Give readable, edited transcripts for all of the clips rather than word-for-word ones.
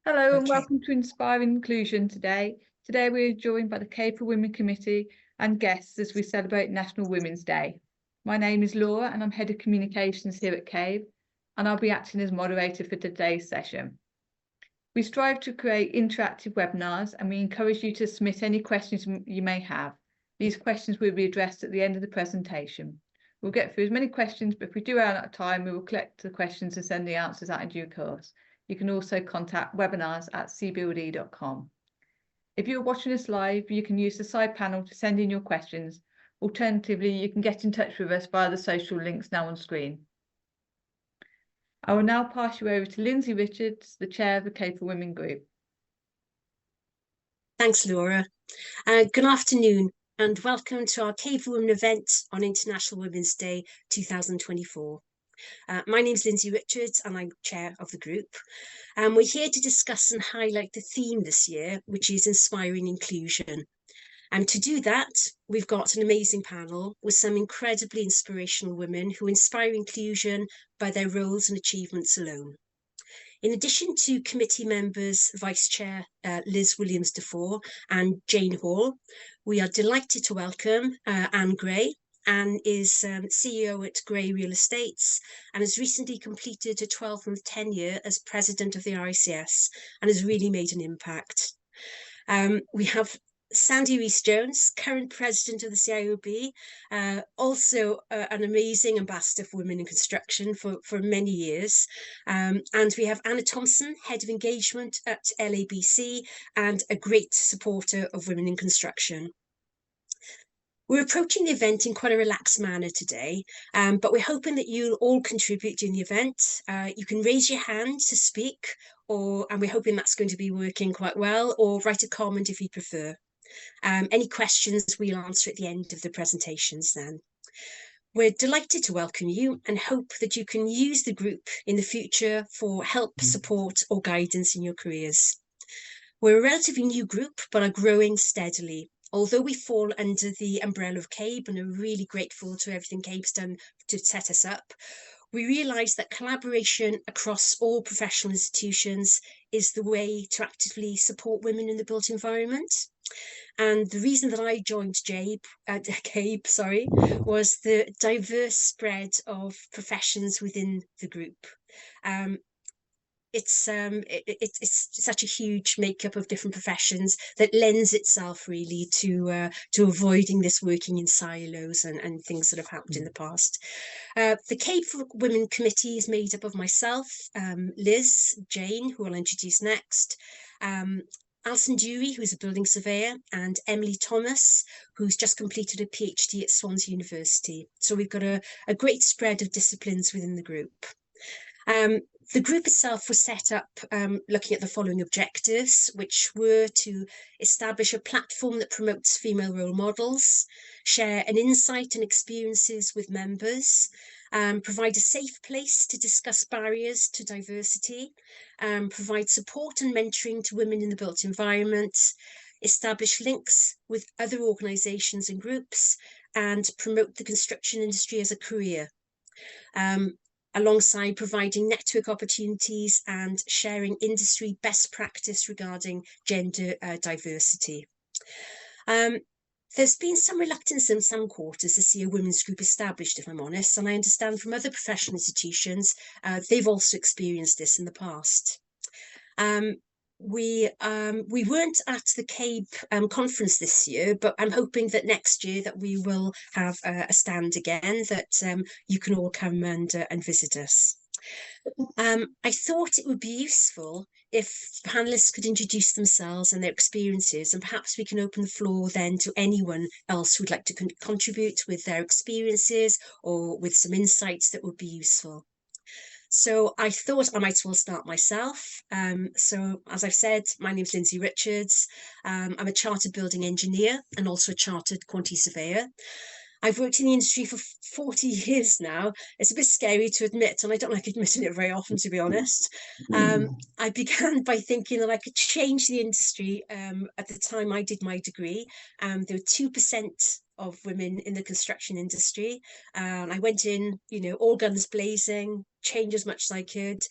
Hello and Okay, welcome to Inspiring Inclusion today. Today we're joined by the CABE for Women Committee and guests as we celebrate National Women's Day. My name is Laura and I'm Head of Communications here at CABE, and I'll be acting as moderator for today's session. We strive to create interactive webinars and we encourage you to submit any questions you may have. These questions will be addressed at the end of the presentation. We'll get through as many questions, but if we do run out of time, we will collect the questions and send the answers out in due course. You can also contact webinars@cbld.com. If you're watching us live, you can use the side panel to send in your questions. Alternatively, you can get in touch with us via the social links now on screen. I will now pass you over to Lindsay Richards, the chair of the CABE for Women group. thanks, Laura. Good afternoon and welcome to our CABE for Women event on International Women's Day 2024. My name is Lindsay Richards and I'm chair of the group. We're here to discuss and highlight the theme this year, which is inspiring inclusion. And to do that, we've got an amazing panel with some incredibly inspirational women who inspire inclusion by their roles and achievements alone. In addition to committee members, Vice Chair Liz Williams-Defoe and Jane Hall, we are delighted to welcome Anne Gray. Anne is CEO at Gray Real Estates and has recently completed a 12-month tenure as president of the RICS and has really made an impact. We have Sandy Rees-Jones, current president of the CIOB, also an amazing ambassador for women in construction for many years. And we have Anna Thompson, head of engagement at LABC and a great supporter of women in construction. We're approaching the event in quite a relaxed manner today, but we're hoping that you'll all contribute during the event. You can raise your hand to speak, and we're hoping that's going to be working quite well, or write a comment if you prefer. Any questions we'll answer at the end of the presentations then. We're delighted to welcome you and hope that you can use the group in the future for help, support or guidance in your careers. We're a relatively new group, but are growing steadily. Although we fall under the umbrella of CABE and are really grateful to everything CABE's done to set us up, we realise that collaboration across all professional institutions is the way to actively support women in the built environment. And the reason that I joined CABE, was the diverse spread of professions within the group. It's such a huge makeup of different professions that lends itself really to avoiding this working in silos and things that have happened in the past. The CABE for Women Committee is made up of myself, Liz, Jane, who I'll introduce next, Alison Dury, who's a building surveyor, and Emily Thomas, who's just completed a PhD at Swansea University. So we've got a great spread of disciplines within the group. The group itself was set up looking at the following objectives, which were to establish a platform that promotes female role models, share an insight and experiences with members, provide a safe place to discuss barriers to diversity, provide support and mentoring to women in the built environment, establish links with other organisations and groups, and promote the construction industry as a career. Alongside providing network opportunities and sharing industry best practice regarding gender diversity. There's been some reluctance in some quarters to see a women's group established, if I'm honest, and I understand from other professional institutions, they've also experienced this in the past. We weren't at the CABE conference this year, but I'm hoping that next year that we will have a stand again, that you can all come and visit us. I thought it would be useful if panelists could introduce themselves and their experiences, and perhaps we can open the floor then to anyone else who'd like to contribute with their experiences or with some insights that would be useful. So I thought I might as well start myself. So as I've said, my name's Lindsay Richards. I'm a chartered building engineer and also a chartered quantity surveyor. I've worked in the industry for 40 years now. It's a bit scary to admit, and I don't like admitting it very often, to be honest. I began by thinking that I could change the industry. At the time I did my degree, there were 2% of women in the construction industry. And I went in, all guns blazing, change as much as I could.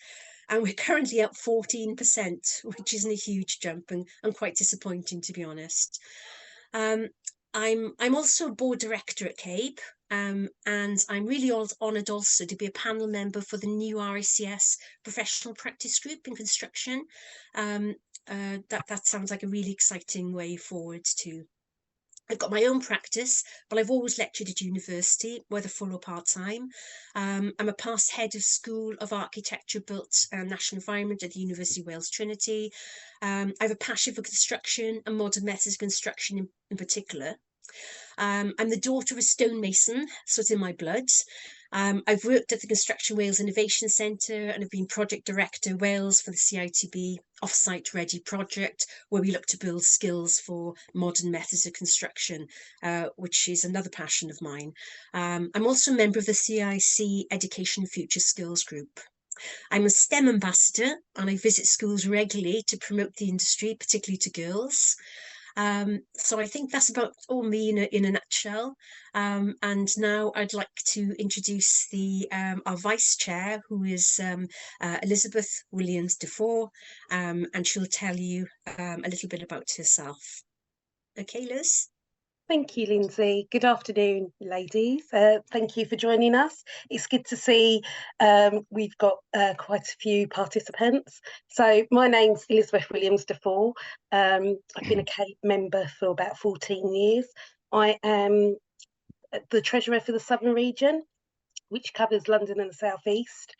and we're currently up 14%, which isn't a huge jump and quite disappointing, to be honest. I'm also a board director at CABE, and I'm really honoured also to be a panel member for the new RICS professional practice group in construction. That sounds like a really exciting way forward too. I've got my own practice, but I've always lectured at university, whether full or part-time. I'm a past head of School of Architecture, Built and National Environment at the University of Wales Trinity. I have a passion for construction and modern methods of construction in particular. I'm the daughter of a stonemason, so it's in my blood. I've worked at the Construction Wales Innovation Centre and have been project director Wales for the CITB Offsite Ready project, where we look to build skills for modern methods of construction, which is another passion of mine. I'm also a member of the CIC Education Future Skills Group. I'm a STEM ambassador and I visit schools regularly to promote the industry, particularly to girls. So I think that's about all me in a nutshell. And now I'd like to introduce our vice chair, who is Elizabeth Williams-Defoe, and she'll tell you a little bit about herself. Okay, Liz? Thank you, Lindsay. Good afternoon, ladies. Thank you for joining us. It's good to see we've got quite a few participants. So my name's Elizabeth Williams-Defoe. I've been a CABE member for about 14 years. I am the treasurer for the Southern region, which covers London and the South East.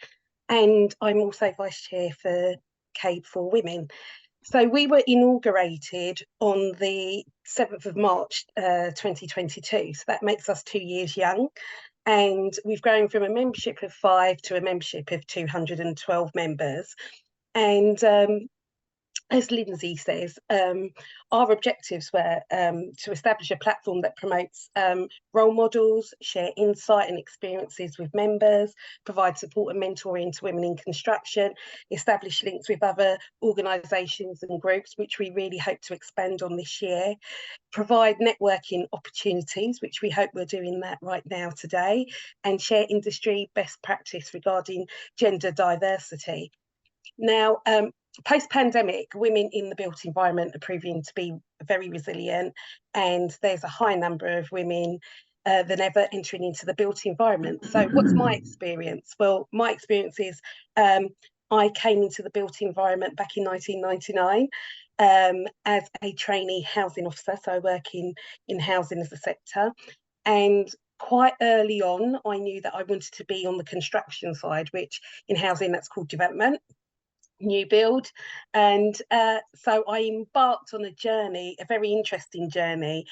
And I'm also vice chair for CABE for Women. So we were inaugurated on the 7th of March 2022, so that makes us 2 years young, and we've grown from a membership of 5 to a membership of 212 members. And as Lindsay says, our objectives were to establish a platform that promotes role models, share insight and experiences with members, provide support and mentoring to women in construction, establish links with other organisations and groups, which we really hope to expand on this year, provide networking opportunities, which we hope we're doing that right now today, and share industry best practice regarding gender diversity. Now, post-pandemic, women in the built environment are proving to be very resilient, and there's a high number of women than ever entering into the built environment. So what's my experience? Well, my experience is I came into the built environment back in 1999 as a trainee housing officer, so I work in housing as a sector. And quite early on, I knew that I wanted to be on the construction side, which in housing that's called development, new build. And so I embarked on a journey, a very interesting journey,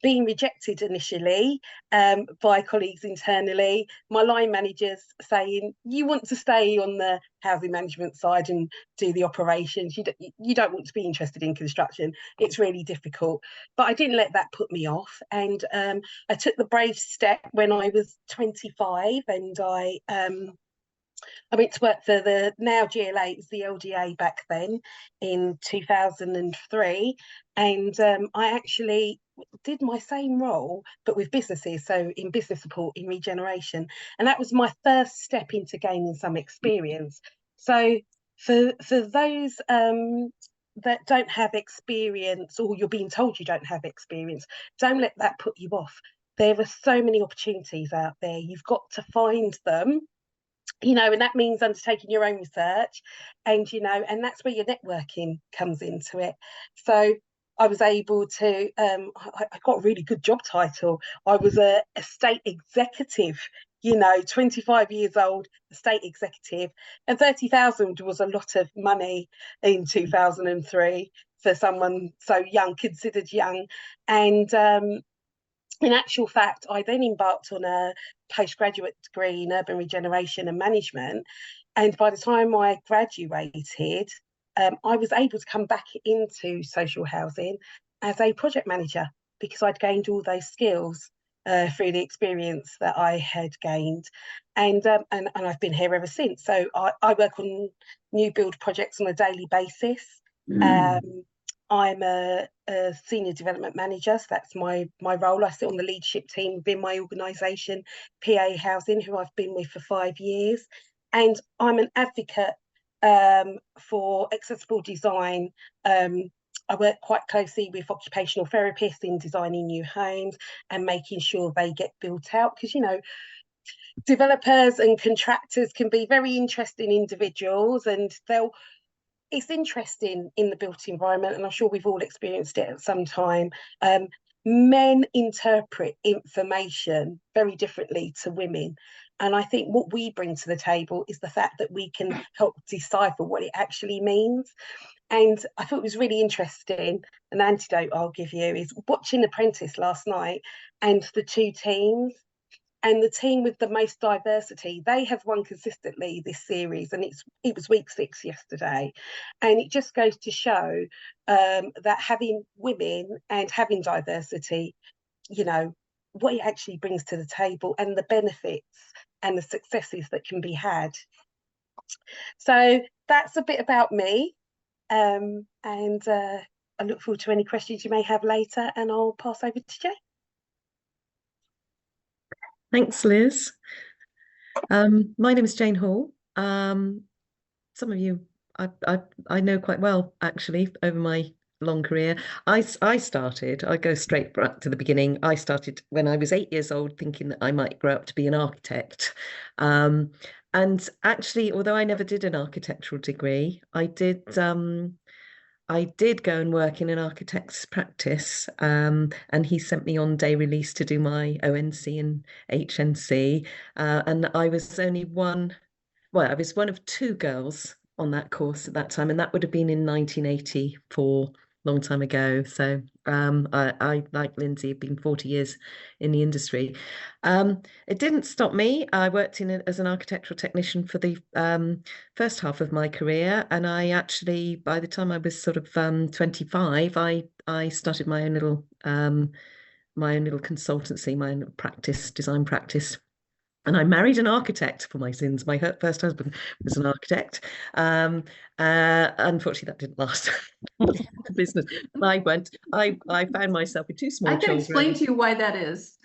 being rejected initially by colleagues internally, my line managers saying, you want to stay on the housing management side and do the operations, you don't want to be interested in construction, it's really difficult. But I didn't let that put me off, and I took the brave step when I was 25, and I went to work for the now GLA, it was the LGA back then, in 2003. And I actually did my same role, but with businesses, so in business support, in regeneration. And that was my first step into gaining some experience. So for those that don't have experience, or you're being told you don't have experience, don't let that put you off. There are so many opportunities out there. You've got to find them. And that means undertaking your own research, and and that's where your networking comes into it. So I was able to I got a really good job title. I was a estate executive, 25 years old, estate executive, and 30,000 was a lot of money in 2003 for someone so young, considered young. And in actual fact, I then embarked on a postgraduate degree in urban regeneration and management. And by the time I graduated, I was able to come back into social housing as a project manager, because I'd gained all those skills through the experience that I had gained. And I've been here ever since. So I work on new build projects on a daily basis. I'm a senior development manager, so that's my role. I sit on the leadership team within my organisation, PA Housing, who I've been with for 5 years. And I'm an advocate for accessible design. I work quite closely with occupational therapists in designing new homes and making sure they get built out, because, you know, developers and contractors can be very interesting individuals, and it's interesting in the built environment, and I'm sure we've all experienced it at some time. Men interpret information very differently to women. And I think what we bring to the table is the fact that we can help decipher what it actually means. And I thought it was really interesting. An antidote I'll give you is watching Apprentice last night, and the two teams, and the team with the most diversity, they have won consistently this series, and it was week 6 yesterday. And it just goes to show that having women and having diversity, you know, what it actually brings to the table, and the benefits and the successes that can be had. So that's a bit about me, and I look forward to any questions you may have later, and I'll pass over to Jay. Thanks, Liz. My name is Jane Hall. Some of you I know quite well, actually, over my long career. I go straight back to the beginning. I started when I was 8 years old, thinking that I might grow up to be an architect. And actually, although I never did an architectural degree, I did go and work in an architect's practice, and he sent me on day release to do my ONC and HNC, and I was only one of 2 girls on that course at that time, and that would have been in 1984, long time ago. So I, like Lindsay, have been 40 years in the industry. It didn't stop me. I worked as an architectural technician for the first half of my career, and I actually, by the time I was sort of 25, I started my own little consultancy, my own design practice. And I married an architect for my sins. My first husband was an architect. Unfortunately, that didn't last. The business. I found myself with 2 small children. I can explain to you why that is.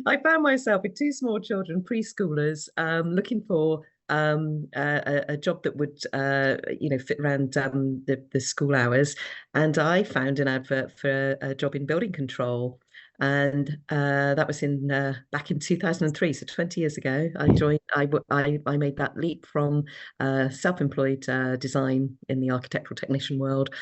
I found myself with 2 small children, preschoolers, looking for a job that would fit around the school hours, and I found an advert for a job in building control. And that was back in 2003, so 20 years ago. I joined. I made that leap from self-employed design in the architectural technician world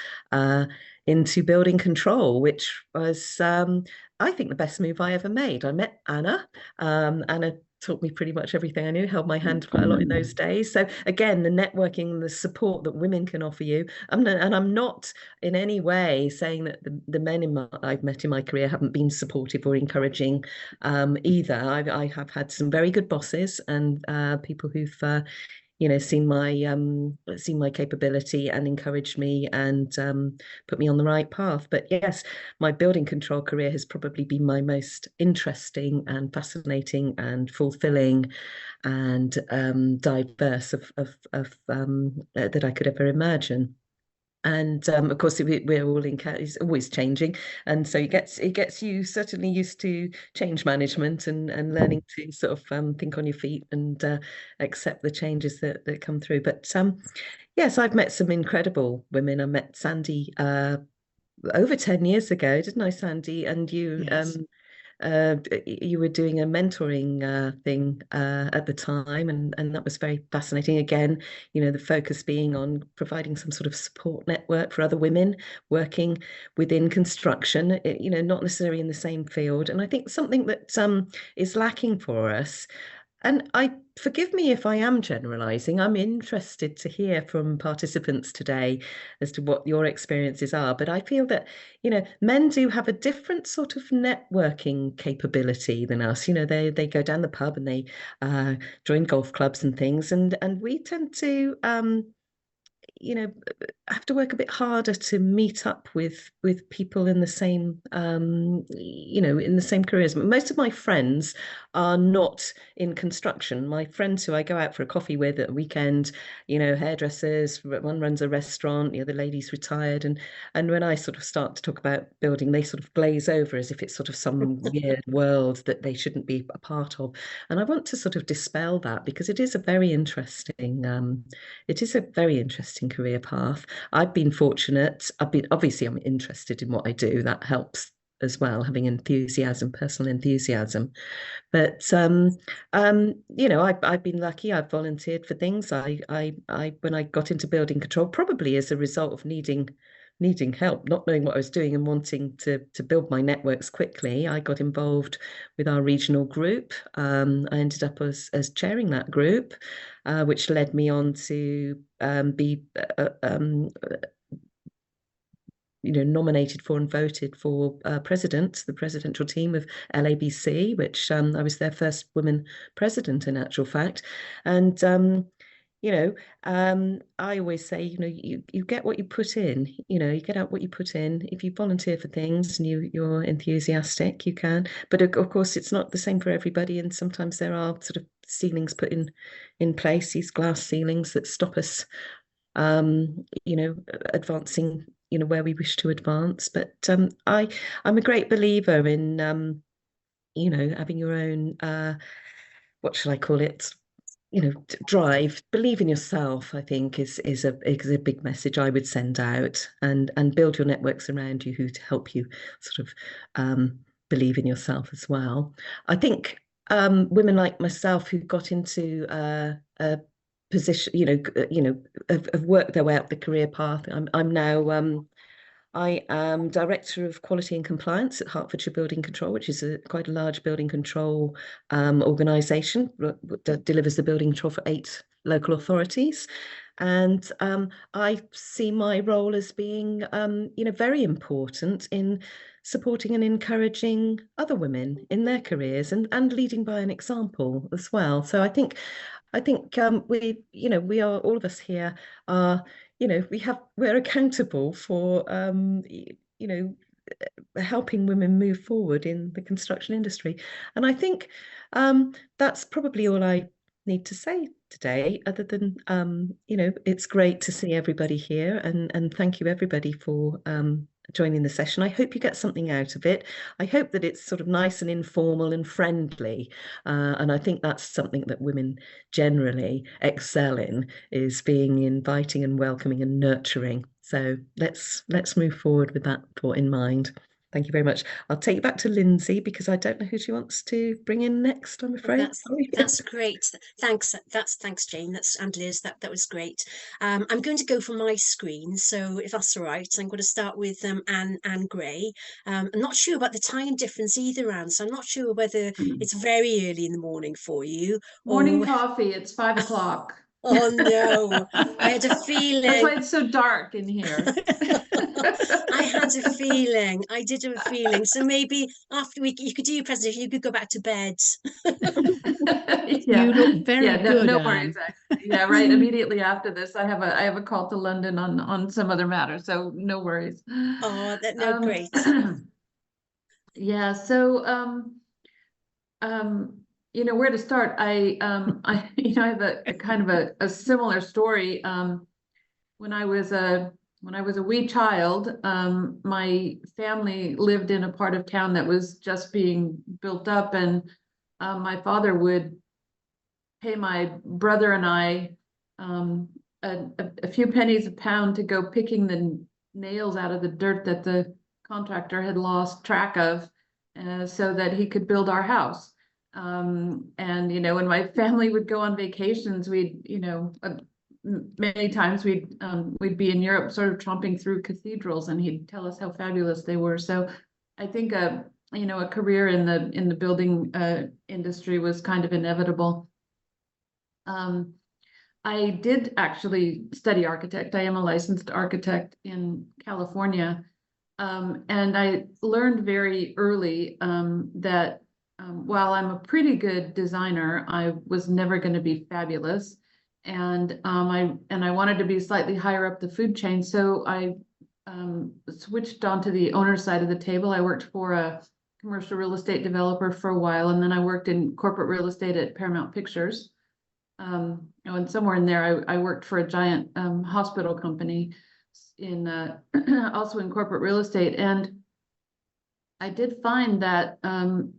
into building control, which was, I think, the best move I ever made. I met Anna. Anna taught me pretty much everything I knew, held my hand quite a lot in those days. So again, the networking, the support that women can offer you. And I'm not in any way saying that the men I've met in my career haven't been supportive or encouraging either. I have had some very good bosses and people who've seen my capability and encouraged me and put me on the right path. But yes, my building control career has probably been my most interesting and fascinating and fulfilling and diverse of that I could ever imagine. And of course, we're all it's always changing, and so it gets you certainly used to change management and learning to sort of think on your feet and accept the changes that come through. But yes, I've met some incredible women. I met Sandy over 10 years ago, didn't I, Sandy? And you. Yes. You were doing a mentoring thing at the time, and that was very fascinating. Again, the focus being on providing some sort of support network for other women working within construction, not necessarily in the same field. And I think something that is lacking for us, and forgive me if I am generalizing, I'm interested to hear from participants today as to what your experiences are. But I feel that, men do have a different sort of networking capability than us. They go down the pub and they join golf clubs and things. And we tend to, you know, have to work a bit harder to meet up with people in the same, you know, in the same careers. Most of my friends are not in construction. My friends who I go out for a coffee with at a weekend, you know, hairdressers, one runs a restaurant, the other lady's retired, and when I sort of start to talk about building, they sort of glaze over as if it's sort of some weird world that they shouldn't be a part of. And I want to sort of dispel that, because it is a very interesting, career path. I've been fortunate. Obviously, I'm interested in what I do. That helps as well, having enthusiasm, personal enthusiasm. But you know, I've been lucky. I've volunteered for things. I when I got into building control, probably as a result of needing help, not knowing what I was doing and wanting to build my networks quickly, I got involved with our regional group. I ended up as chairing that group, which led me on to be you know, nominated for and voted for the presidential team of LABC, which I was their first woman president in actual fact. And you know, I always say, you know, you get what you put in. You know, you get out what you put in. If you volunteer for things and you're enthusiastic, you can. But of course, it's not the same for everybody, and sometimes there are sort of ceilings put in place, these glass ceilings that stop us, you know, advancing, you know, where we wish to advance. But I'm a great believer in you know, having your own what shall I call it? You know, drive, believe in yourself, I think is a big message I would send out, and build your networks around you who to help you sort of believe in yourself as well. I think women like myself who got into a position, you know, have worked their way up the career path. I'm now I am Director of Quality and Compliance at Hertfordshire Building Control, which is quite a large building control organisation that delivers the building control for 8 local authorities. And I see my role as being, you know, very important in supporting and encouraging other women in their careers, and leading by an example as well. So I think we, you know, we are, all of us here are, you know, we're accountable for, you know, helping women move forward in the construction industry. And I think that's probably all I need to say today, other than, you know, it's great to see everybody here, and thank you everybody for joining the session. I hope you get something out of it. I hope that it's sort of nice and informal and friendly, and I think that's something that women generally excel in, is being inviting and welcoming and nurturing. So let's move forward with that thought in mind. Thank you very much. I'll take you back to Lindsay, because I don't know who she wants to bring in next, I'm afraid. That's great. Thanks. Thanks, Jane. And Liz. That was great. I'm going to go from my screen, so if that's all right, I'm going to start with Anne Gray. I'm not sure about the time difference either, Anne. So I'm not sure whether it's very early in the morning for you. Morning coffee. It's 5 o'clock. Oh no, I had a feeling. That's why it's so dark in here. I had a feeling. I did have a feeling. So maybe after you could do your presentation, you could go back to bed. Yeah. You look very good. No worries. Actually. Yeah, right. Immediately after this, I have a call to London on some other matter, so no worries. Oh, no, great. Yeah. So you know, where to start? I you know, I have a kind of a similar story. When I was a wee child, my family lived in a part of town that was just being built up, and my father would pay my brother and I a few pennies a pound to go picking the nails out of the dirt that the contractor had lost track of, so that he could build our house. And you know, when my family would go on vacations, we'd, you know, many times we'd be in Europe, sort of tromping through cathedrals, and he'd tell us how fabulous they were. So I think you know, a career in the building industry was kind of inevitable. I did actually study architect. I am a licensed architect in California, and I learned very early that while I'm a pretty good designer, I was never going to be fabulous. and I wanted to be slightly higher up the food chain, so I switched onto the owner side of the table. I worked for a commercial real estate developer for a while, and then I worked in corporate real estate at Paramount Pictures. And somewhere in there, I worked for a giant hospital company in also in corporate real estate, and I did find that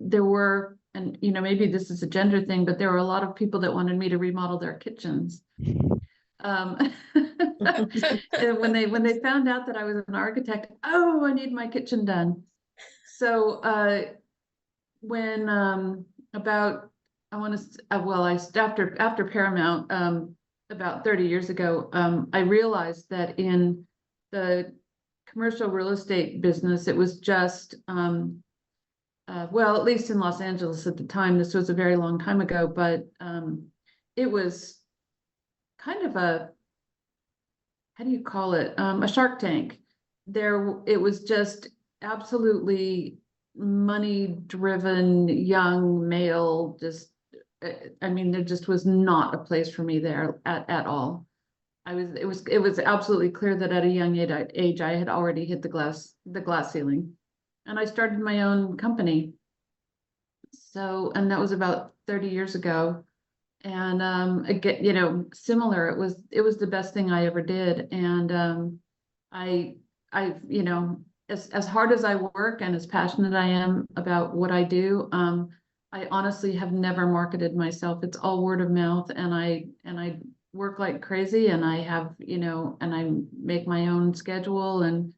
there were, and maybe this is a gender thing, but there were a lot of people that wanted me to remodel their kitchens. And when they found out that I was an architect, oh, I need my kitchen done. So when about after Paramount about 30 years ago, I realized that in the commercial real estate business, it was just well, at least in Los Angeles at the time, this was a very long time ago, but it was kind of a, how do you call it, a Shark Tank. It was just absolutely money driven young male, just I mean, there just was not a place for me there at all. It was absolutely clear that at a young age I had already hit the glass ceiling, and I started my own company. So, and that was about 30 years ago. And again, similar, it was the best thing I ever did. And I as hard as I work and as passionate I am about what I do, I honestly have never marketed myself. It's all word of mouth, and I work like crazy, and I have, and I make my own schedule. And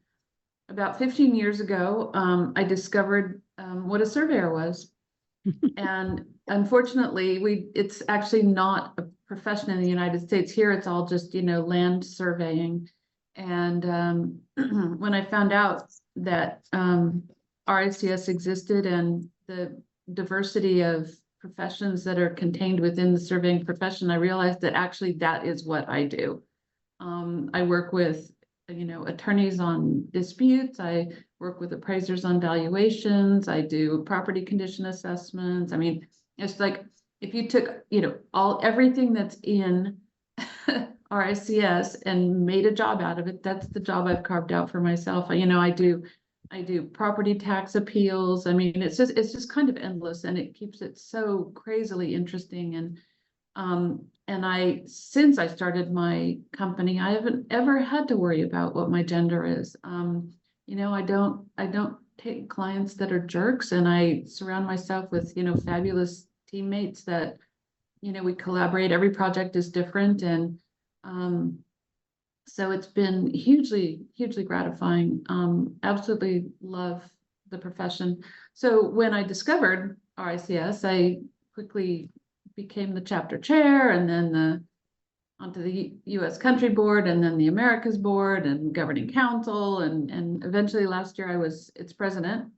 about 15 years ago, I discovered what a surveyor was. And unfortunately, it's actually not a profession in the United States. Here, it's all just, land surveying. And when I found out that RICS existed and the diversity of professions that are contained within the surveying profession, I realized that actually that is what I do. I work with, attorneys on disputes. I work with appraisers on valuations. I do property condition assessments. I mean, it's like if you took, everything that's in RICS and made a job out of it, that's the job I've carved out for myself. I do property tax appeals. I mean, it's just kind of endless, and it keeps it so crazily interesting. And since I started my company, I haven't ever had to worry about what my gender is. I don't take clients that are jerks, and I surround myself with, fabulous teammates that, we collaborate. Every project is different. And so it's been hugely, hugely gratifying. Absolutely love the profession. So when I discovered RICS, I quickly became the chapter chair, and then onto the U.S. Country Board, and then the Americas Board, and governing council, and eventually last year I was its president,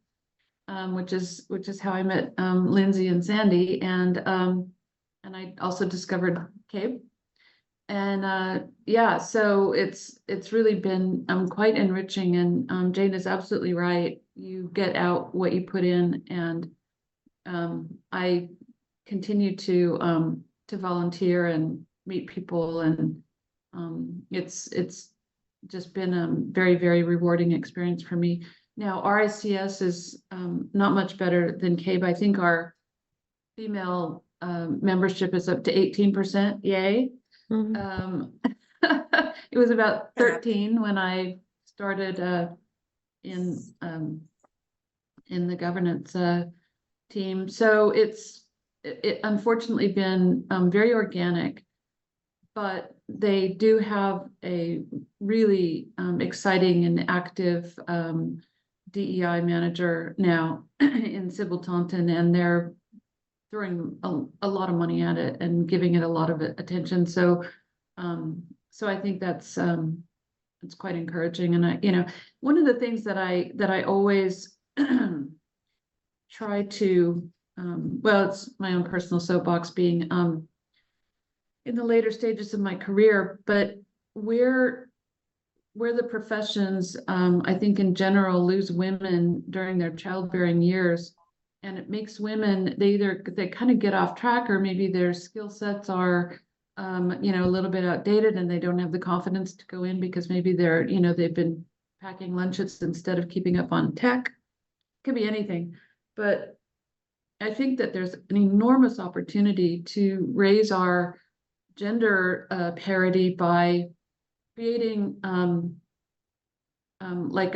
which is how I met Lindsay and Sandy, and I also discovered CABE. And yeah, so it's really been quite enriching. And Jane is absolutely right. You get out what you put in, and I continue to volunteer and meet people, and it's just been a very, very rewarding experience for me. Now, RICS is not much better than CABE. I think our female membership is up to 18%. Yay. Mm-hmm. It was about 13 when I started in the governance team. So it unfortunately been very organic, but they do have a really exciting and active DEI manager now in Sybil Taunton, and they're throwing a lot of money at it and giving it a lot of attention. So I think that's it's quite encouraging. And one of the things that I always try to well, it's my own personal soapbox, being in the later stages of my career, but where the professions I think in general lose women during their childbearing years, and it makes women, they kind of get off track, or maybe their skill sets are a little bit outdated and they don't have the confidence to go in because maybe they're, they've been packing lunches instead of keeping up on tech. Could be anything, but I think that there's an enormous opportunity to raise our gender parity by creating like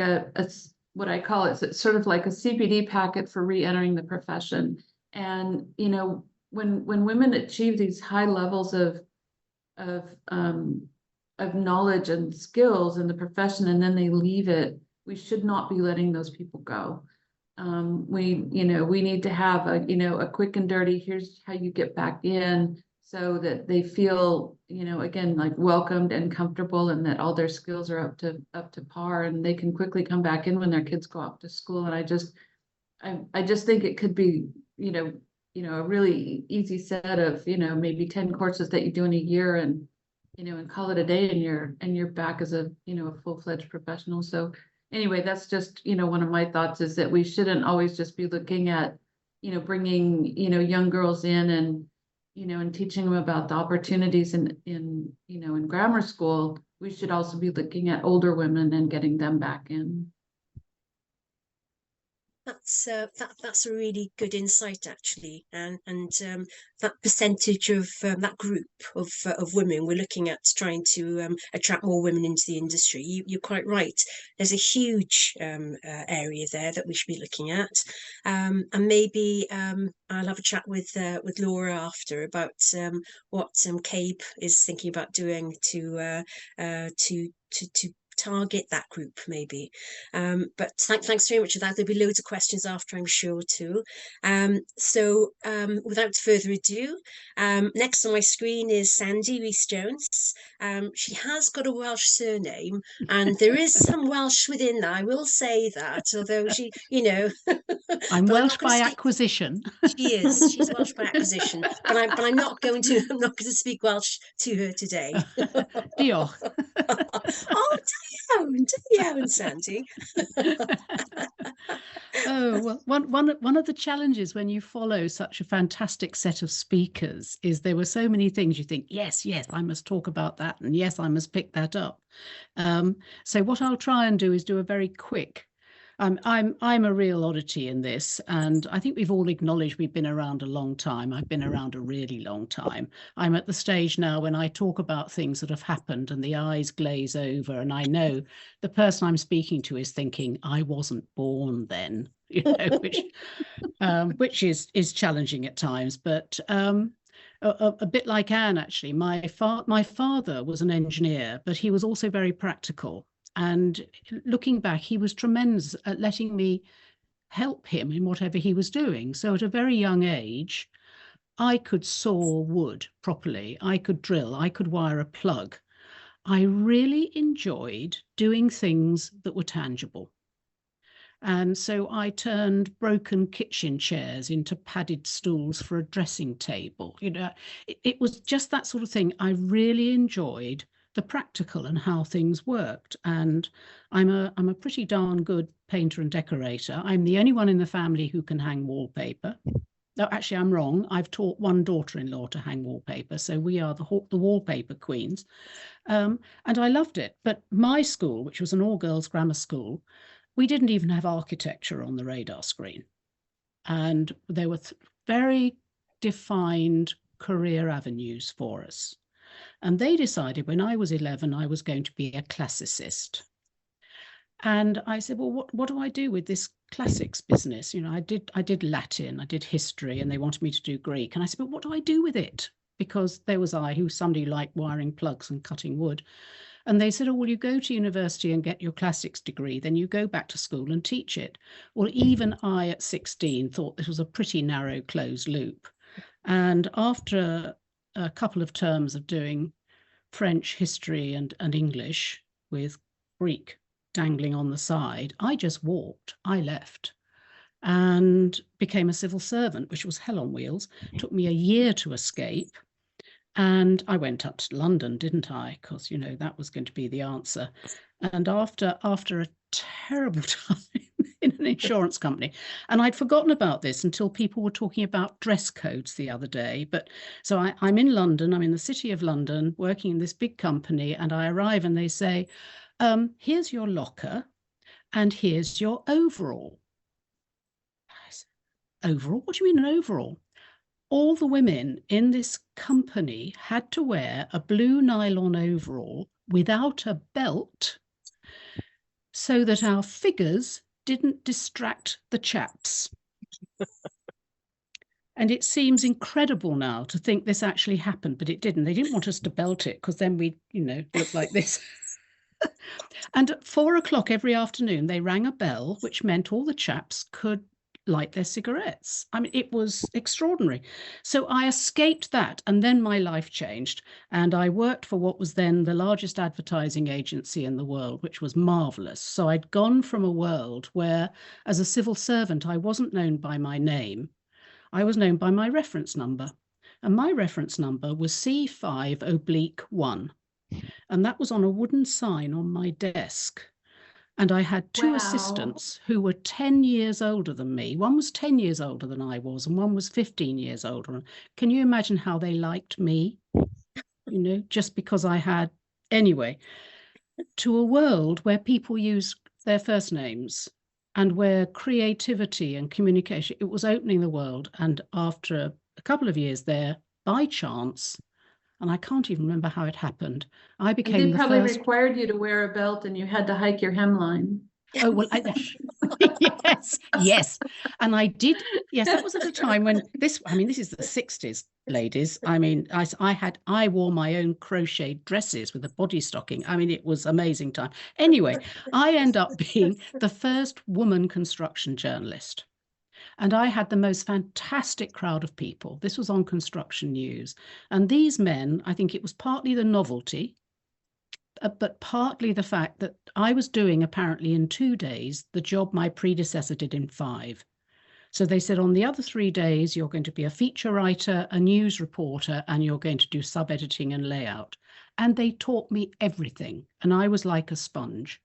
what I call it, it's sort of like a CPD packet for re-entering the profession. And when women achieve these high levels of knowledge and skills in the profession and then they leave it, we should not be letting those people go. We need to have a quick and dirty, here's how you get back in, so that they feel, again, like welcomed and comfortable, and that all their skills are up to par, and they can quickly come back in when their kids go off to school. And I just think it could be, a really easy set of, maybe 10 courses that you do in a year, and and call it a day, and you're back as a full-fledged professional. So anyway, that's just one of my thoughts, is that we shouldn't always just be looking at bringing young girls in and and teaching them about the opportunities in grammar school. We should also be looking at older women and getting them back in. That's a really good insight, actually, and that percentage of that group of women we're looking at trying to attract more women into the industry. You're quite right. There's a huge area there that we should be looking at, and maybe I'll have a chat with Laura after about what CABE is thinking about doing to target that group, maybe. But thanks very much for that. There'll be loads of questions after, I'm sure, too. So without further ado, next on my screen is Sandy Rees-Jones. She has got a Welsh surname, and there is some Welsh within that, I will say that, although she, I'm Welsh by acquisition. She's Welsh by acquisition, but I'm not going to speak Welsh to her today. Diolch. Oh, down, Sandy. Oh, well, one of the challenges when you follow such a fantastic set of speakers is there were so many things you think, yes, I must talk about that, and yes, I must pick that up. So what I'll try and do is do a very quick. I'm a real oddity in this, and I think we've all acknowledged we've been around a long time. I've been around a really long time. I'm at the stage now when I talk about things that have happened and the eyes glaze over, and I know the person I'm speaking to is thinking, I wasn't born then, which is challenging at times. But a bit like Anne, actually, my father was an engineer, but he was also very practical. And looking back, he was tremendous at letting me help him in whatever he was doing. So at a very young age, I could saw wood properly. I could drill. I could wire a plug. I really enjoyed doing things that were tangible. And so I turned broken kitchen chairs into padded stools for a dressing table. It was just that sort of thing. I really enjoyed the practical and how things worked. And I'm a pretty darn good painter and decorator. I'm the only one in the family who can hang wallpaper. No, actually, I'm wrong. I've taught one daughter-in-law to hang wallpaper. So we are the wallpaper queens. And I loved it. But my school, which was an all-girls grammar school, we didn't even have architecture on the radar screen. And there were very defined career avenues for us. And they decided when I was 11, I was going to be a classicist. And I said, well, what do I do with this classics business? I did Latin, I did history, and they wanted me to do Greek. And I said, but what do I do with it? Because there was somebody who liked wiring plugs and cutting wood. And they said, oh, well, you go to university and get your classics degree, then you go back to school and teach it. Well, even I at 16 thought this was a pretty narrow closed loop. And after a couple of terms of doing French, history and English with Greek dangling on the side, I just walked. I left and became a civil servant, which was hell on wheels. It took me a year to escape. And I went up to London, didn't I? Because, that was going to be the answer. And after a terrible time in an insurance company. And I'd forgotten about this until people were talking about dress codes the other day. But so I'm in London, I'm in the city of London, working in this big company, and I arrive and they say, here's your locker and here's your overall. I said, overall? What do you mean an overall? All the women in this company had to wear a blue nylon overall without a belt so that our figures didn't distract the chaps. And it seems incredible now to think this actually happened, but it didn't. They didn't want us to belt it because then we'd, look like this. And at 4 o'clock every afternoon, they rang a bell, which meant all the chaps could light their cigarettes. I mean, it was extraordinary. So I escaped that, and then my life changed, and I worked for what was then the largest advertising agency in the world, which was marvelous. So I'd gone from a world where, as a civil servant, I wasn't known by my name. I was known by my reference number, and my reference number was C5/1, and that was on a wooden sign on my desk. And I had two assistants who were 10 years older than me. One was 10 years older than I was, and one was 15 years older. Can you imagine how they liked me? Just because I had, anyway, to a world where people use their first names and where creativity and communication, it was opening the world. And after a couple of years there, by chance, and I can't even remember how it happened, I became they probably required you to wear a belt and you had to hike your hemline. Oh, well, yes. And I did. Yes, that was at a time when this is the 60s, ladies. I mean, I wore my own crocheted dresses with a body stocking. I mean, it was amazing time. Anyway, I end up being the first woman construction journalist. And I had the most fantastic crowd of people. This was on Construction News. And these men, I think it was partly the novelty, but partly the fact that I was doing apparently in 2 days the job my predecessor did in 5. So they said, on the other 3 days, you're going to be a feature writer, a news reporter, and you're going to do sub-editing and layout. And they taught me everything. And I was like a sponge.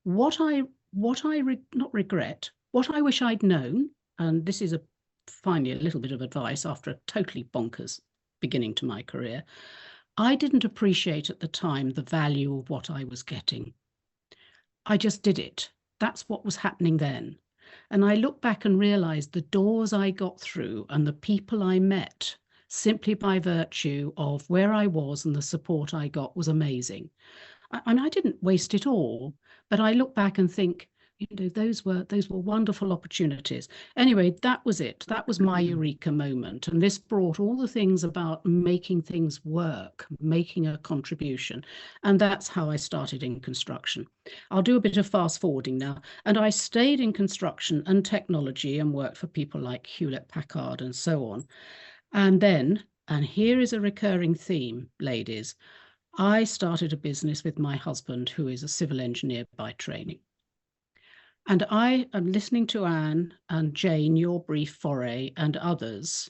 What I not regret, what I wish I'd known, and this is finally a little bit of advice after a totally bonkers beginning to my career, I didn't appreciate at the time the value of what I was getting. I just did it. That's what was happening then. And I look back and realize the doors I got through and the people I met simply by virtue of where I was and the support I got was amazing. And I didn't waste it all, but I look back and think, those were wonderful opportunities. Anyway, that was it. That was my eureka moment. And this brought all the things about making things work, making a contribution. And that's how I started in construction. I'll do a bit of fast forwarding now. And I stayed in construction and technology and worked for people like Hewlett-Packard and so on. And then, and here is a recurring theme, ladies, I started a business with my husband, who is a civil engineer by training. And I am listening to Anne and Jane, your brief foray, and others.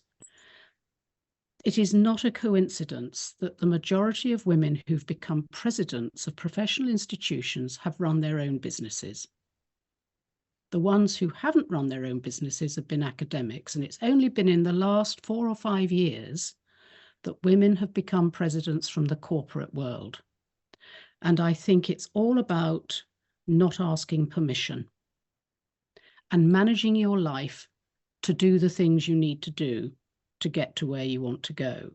It is not a coincidence that the majority of women who've become presidents of professional institutions have run their own businesses. The ones who haven't run their own businesses have been academics, and it's only been in the last 4 or 5 years that women have become presidents from the corporate world. And I think it's all about not asking permission and managing your life to do the things you need to do to get to where you want to go.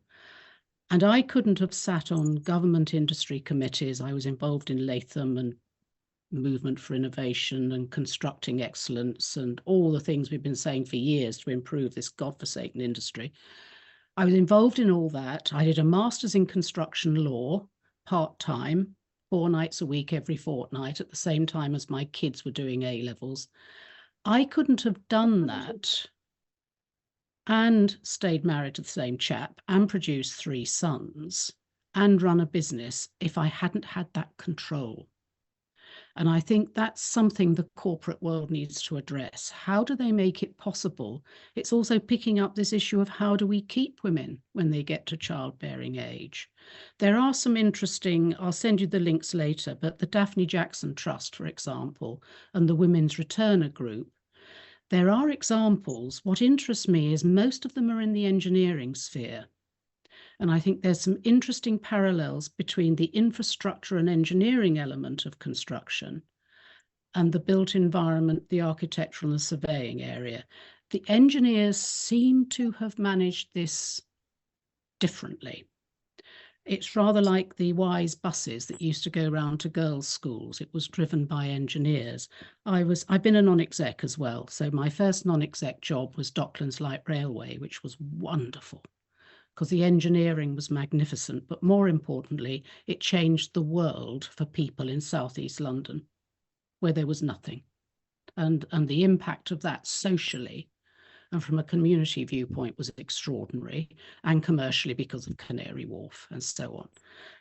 And I couldn't have sat on government industry committees. I was involved in Latham and Movement for Innovation and Constructing Excellence and all the things we've been saying for years to improve this godforsaken industry. I was involved in all that. I did a master's in construction law, part-time, 4 nights a week, every fortnight, at the same time as my kids were doing A-levels. I couldn't have done that and stayed married to the same chap and produced 3 sons and run a business if I hadn't had that control. And I think that's something the corporate world needs to address. How do they make it possible? It's also picking up this issue of how do we keep women when they get to childbearing age? There are some interesting, I'll send you the links later, but the Daphne Jackson Trust, for example, and the Women's Returner Group, there are examples. What interests me is most of them are in the engineering sphere. And I think there's some interesting parallels between the infrastructure and engineering element of construction and the built environment, the architectural and the surveying area. The engineers seem to have managed this differently. It's rather like the WISE buses that used to go around to girls' schools. It was driven by engineers. I've been a non-exec as well. So my first non-exec job was Docklands Light Railway, which was wonderful, because the engineering was magnificent, but more importantly, it changed the world for people in southeast London, where there was nothing. And the impact of that socially and from a community viewpoint was extraordinary, and commercially because of Canary Wharf and so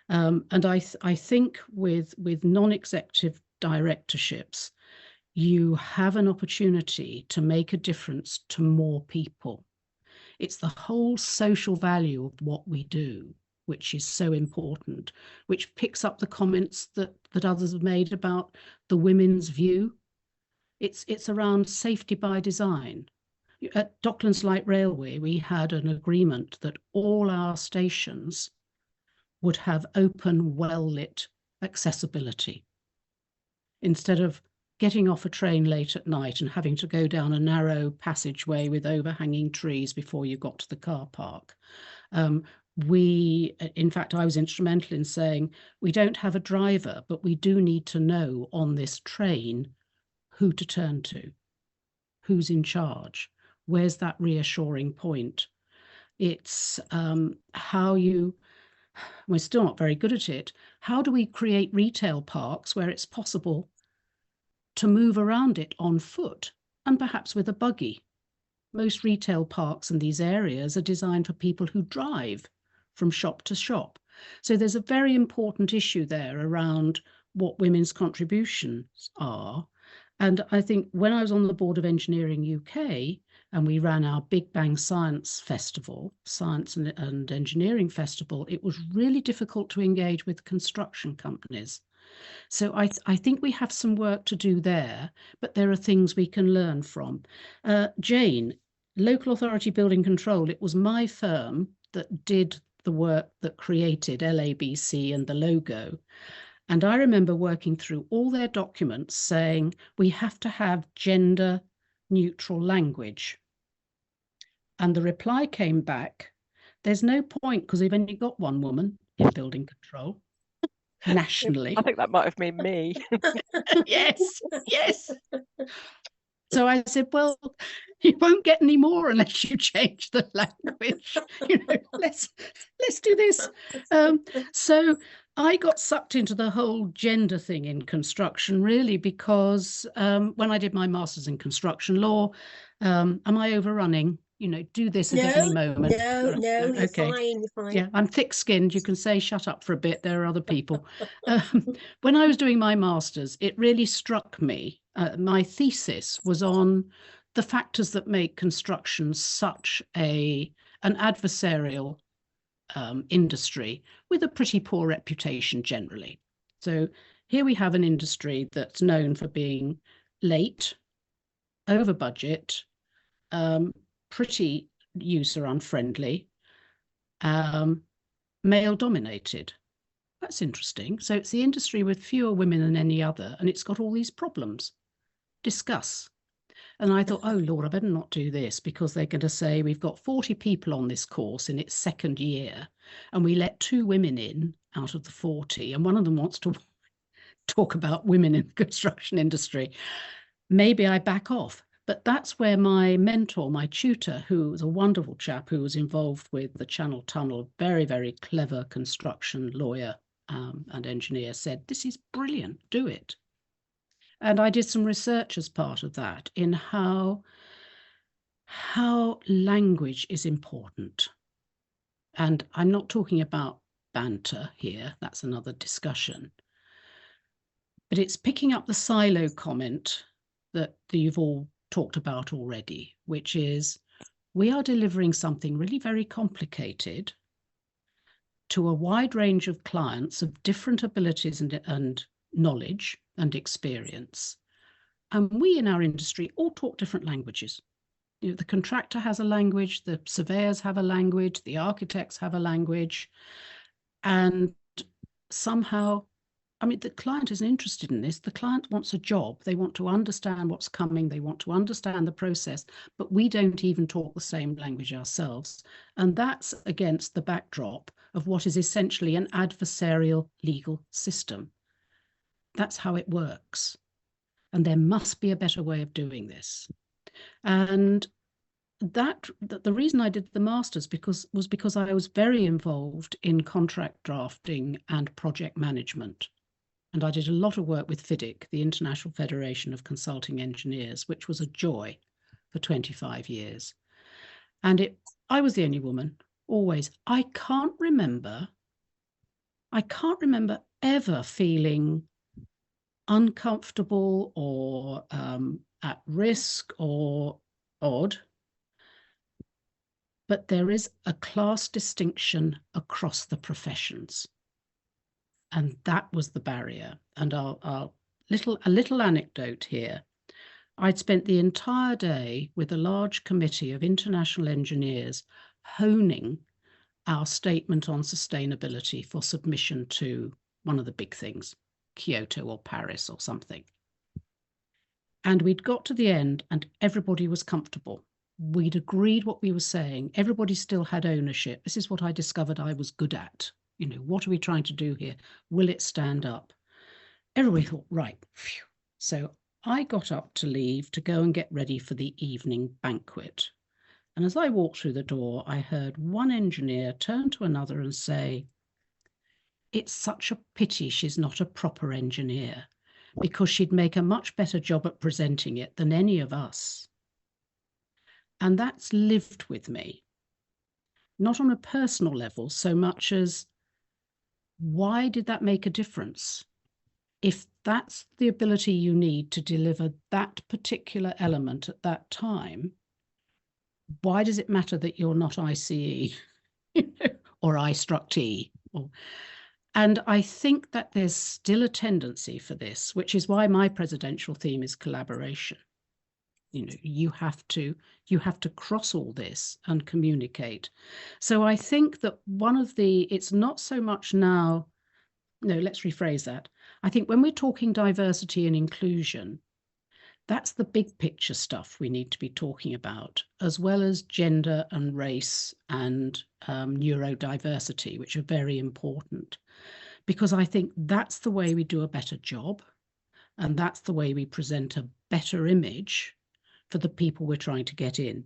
on. And I think with non-executive directorships, you have an opportunity to make a difference to more people. It's the whole social value of what we do, which is so important, which picks up the comments that others have made about the women's view. It's around safety by design. At Docklands Light Railway, we had an agreement that all our stations would have open, well-lit accessibility. Instead of getting off a train late at night and having to go down a narrow passageway with overhanging trees before you got to the car park. In fact, I was instrumental in saying, we don't have a driver, but we do need to know on this train who to turn to, who's in charge, where's that reassuring point. It's we're still not very good at it. How do we create retail parks where it's possible to move around it on foot and perhaps with a buggy? Most retail parks in these areas are designed for people who drive from shop to shop. So there's a very important issue there around what women's contributions are. And I think when I was on the board of Engineering UK and we ran our Big Bang Science Festival, Science and Engineering Festival, it was really difficult to engage with construction companies. So I think we have some work to do there, but there are things we can learn from. Jane, Local Authority Building Control, it was my firm that did the work that created LABC and the logo. And I remember working through all their documents saying, we have to have gender neutral language. And the reply came back, there's no point because we've only got one woman in building control. Nationally. I think that might have been me. Yes. So I said, well, you won't get any more unless you change the language. Let's do this. So I got sucked into the whole gender thing in construction, really, because when I did my master's in construction law, am I overrunning? Do this at any moment. No, you're okay. Fine, you're fine. Yeah, I'm thick-skinned. You can say shut up for a bit. There are other people. When I was doing my master's, it really struck me. My thesis was on the factors that make construction such an adversarial industry with a pretty poor reputation generally. So here we have an industry that's known for being late, over budget, pretty user unfriendly, male dominated. That's interesting. So it's the industry with fewer women than any other, and it's got all these problems. Discuss. And I thought, oh Lord, I better not do this, because they're going to say we've got 40 people on this course in its second year, and we let 2 women in out of the 40, and one of them wants to talk about women in the construction industry. Maybe I back off. But that's where my mentor, my tutor, who was a wonderful chap who was involved with the Channel Tunnel, very, very clever construction lawyer and engineer, said, this is brilliant, do it. And I did some research as part of that in how language is important. And I'm not talking about banter here, that's another discussion. But it's picking up the silo comment that you've all talked about already, which is we are delivering something really very complicated to a wide range of clients of different abilities and knowledge and experience. And we in our industry all talk different languages. You know, the contractor has a language, the surveyors have a language, the architects have a language, and somehow, I mean, the client isn't interested in this. The client wants a job. They want to understand what's coming. They want to understand the process, but we don't even talk the same language ourselves. And that's against the backdrop of what is essentially an adversarial legal system. That's how it works. And there must be a better way of doing this. And the reason I did the master's was because I was very involved in contract drafting and project management. And I did a lot of work with FIDIC, the International Federation of Consulting Engineers, which was a joy for 25 years. And I was the only woman, always. I can't remember ever feeling uncomfortable or at risk or odd. But there is a class distinction across the professions. And that was the barrier. And a little anecdote here. I'd spent the entire day with a large committee of international engineers honing our statement on sustainability for submission to one of the big things, Kyoto or Paris or something. And we'd got to the end and everybody was comfortable. We'd agreed what we were saying. Everybody still had ownership. This is what I discovered I was good at. You know, what are we trying to do here? Will it stand up? Everybody thought, right. Phew. So I got up to leave to go and get ready for the evening banquet. And as I walked through the door, I heard one engineer turn to another and say, it's such a pity she's not a proper engineer because she'd make a much better job at presenting it than any of us. And that's lived with me, not on a personal level so much as, why did that make a difference? If that's the ability you need to deliver that particular element at that time, why does it matter that you're not ICE or I/T? And I think that there's still a tendency for this, which is why my presidential theme is collaboration. You know, you have to cross all this and communicate. So I think that it's not so much now, no, let's rephrase that. I think when we're talking diversity and inclusion, that's the big picture stuff we need to be talking about, as well as gender and race and neurodiversity, which are very important, because I think that's the way we do a better job. And that's the way we present a better image for the people we're trying to get in.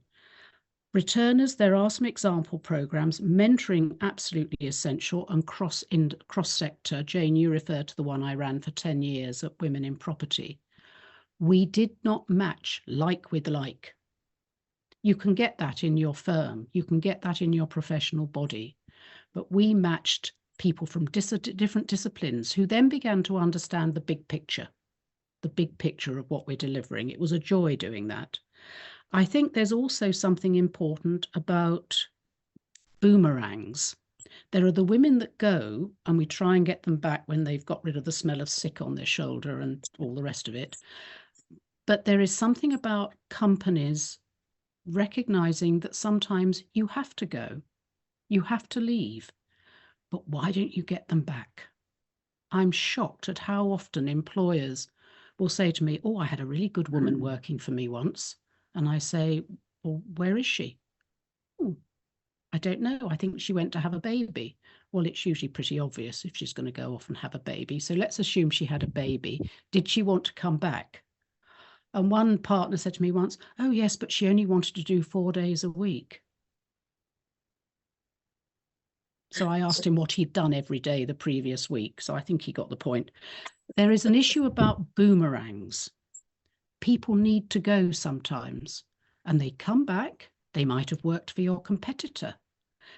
Returners, there are some example programs, mentoring absolutely essential, and cross-sector. Jane, you referred to the one I ran for 10 years at Women in Property. We did not match like with like. You can get that in your firm, you can get that in your professional body, but we matched people from different disciplines who then began to understand the big picture of what we're delivering. It was a joy doing that. I think there's also something important about boomerangs. There are the women that go and we try and get them back when they've got rid of the smell of sick on their shoulder and all the rest of it. But there is something about companies recognizing that sometimes you have to go, you have to leave, but why don't you get them back? I'm shocked at how often employers will say to me, oh, I had a really good woman working for me once. And I say, well, where is she? Oh, I don't know. I think she went to have a baby. Well, it's usually pretty obvious if she's going to go off and have a baby. So let's assume she had a baby. Did she want to come back? And one partner said to me once, oh, yes, but she only wanted to do 4 days a week. So I asked him what he'd done every day the previous week. So I think he got the point. There is an issue about boomerangs. People need to go sometimes and they come back. They might have worked for your competitor.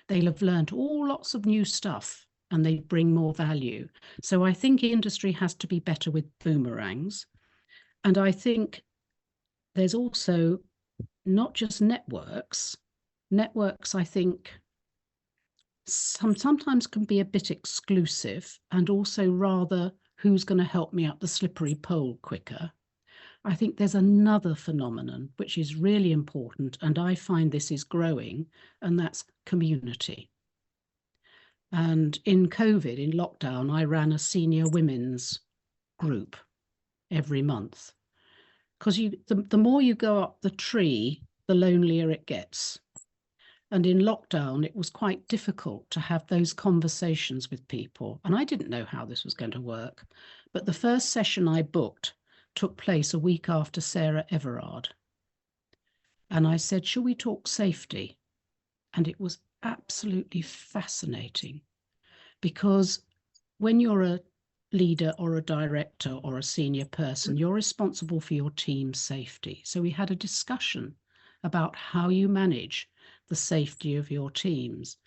They'll have learned lots of new stuff. and they bring more value. So I think industry has to be better with boomerangs. And I think there's also not just networks. Networks, I think, sometimes can be a bit exclusive and also rather who's going to help me up the slippery pole quicker. I think there's another phenomenon which is really important, and I find this is growing, and that's community. And in COVID, in lockdown, I ran a senior women's group every month. Because the more you go up the tree, the lonelier it gets. And in lockdown, it was quite difficult to have those conversations with people. And I didn't know how this was going to work. But the first session I booked took place a week after Sarah Everard. And I said, shall we talk safety? And it was absolutely fascinating, because when you're a leader or a director or a senior person, you're responsible for your team's safety. So we had a discussion about how you manage the safety of your teams.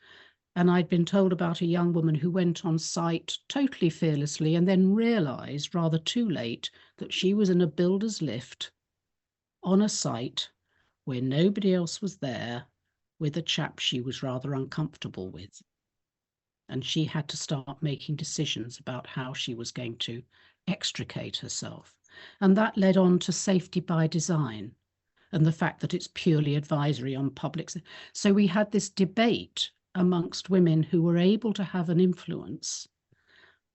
And I'd been told about a young woman who went on site totally fearlessly and then realized rather too late that she was in a builder's lift on a site where nobody else was there with a chap she was rather uncomfortable with. And she had to start making decisions about how she was going to extricate herself. And that led on to safety by design and the fact that it's purely advisory on public. So we had this debate amongst women who were able to have an influence,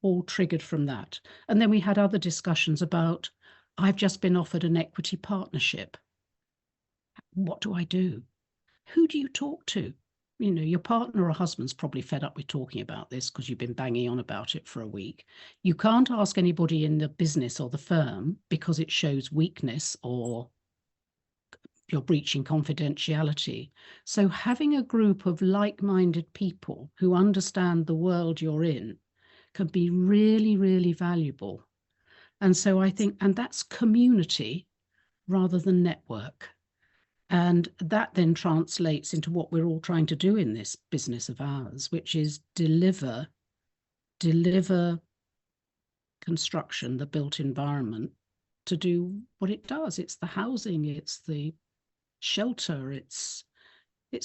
all triggered from that. And then we had other discussions about, I've just been offered an equity partnership. What do I do? Who do you talk to? You know, your partner or husband's probably fed up with talking about this because you've been banging on about it for a week. You can't ask anybody in the business or the firm because it shows weakness or you're breaching confidentiality. So having a group of like-minded people who understand the world you're in can be really, really valuable. And so I think, and that's community rather than network. And that then translates into what we're all trying to do in this business of ours, which is deliver construction, the built environment, to do what it does. It's the housing, it's the shelter, it's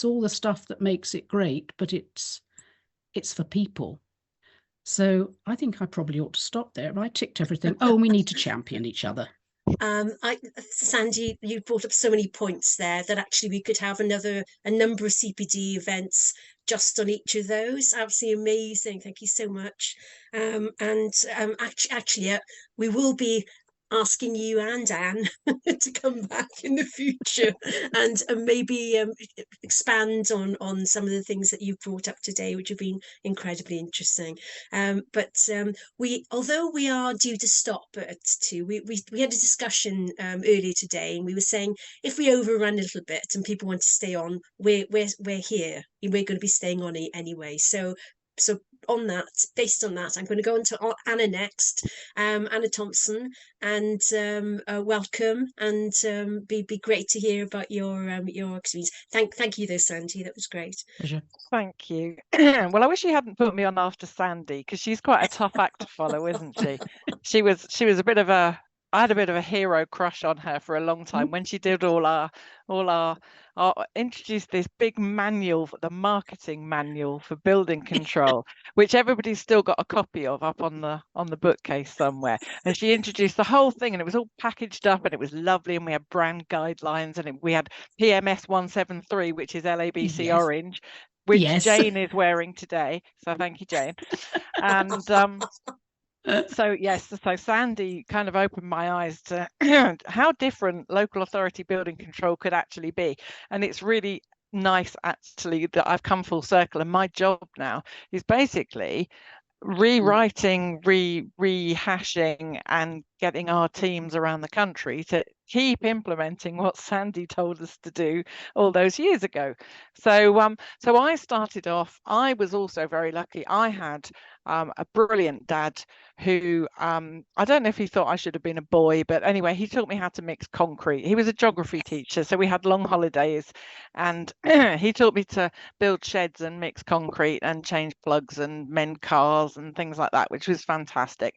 all the stuff that makes it great, but it's for people. So I think I probably ought to stop there. I ticked everything. Oh, we need to champion each other. Sandy, you brought up so many points there that actually we could have a number of CPD events just on each of those. Absolutely amazing. Thank you so much. Actually, we will be asking you and Anne to come back in the future and maybe expand on some of the things that you've brought up today, which have been incredibly interesting. Although we are due to stop at 2, we had a discussion earlier today, and we were saying if we overrun a little bit and people want to stay on, we're here. We're going to be staying on anyway. So on that, based on that, I'm going to go on to Anna next, Anna Thompson, and welcome, and be great to hear about your experience. Thank you though, Sandy, that was great. Pleasure. Thank you. Well, I wish you hadn't put me on after Sandy, because she's quite a tough act to follow, isn't she? She was a bit of a, I had a bit of a hero crush on her for a long time when she did all our introduced this big manual, the marketing manual for building control, which everybody's still got a copy of up on the bookcase somewhere. And she introduced the whole thing, and it was all packaged up, and it was lovely. And we had brand guidelines, and we had PMS 173, which is LABC Yes. Orange, which Yes. Jane is wearing today. So thank you, Jane. And so yes, so Sandy kind of opened my eyes to how different local authority building control could actually be. And it's really nice actually that I've come full circle, and my job now is basically rewriting, rehashing and getting our teams around the country keep implementing what Sandy told us to do all those years ago. So so I started off, I was also very lucky. I had a brilliant dad who I don't know if he thought I should have been a boy, but anyway, he taught me how to mix concrete. He was a geography teacher, so we had long holidays, and he taught me to build sheds and mix concrete and change plugs and mend cars and things like that, which was fantastic.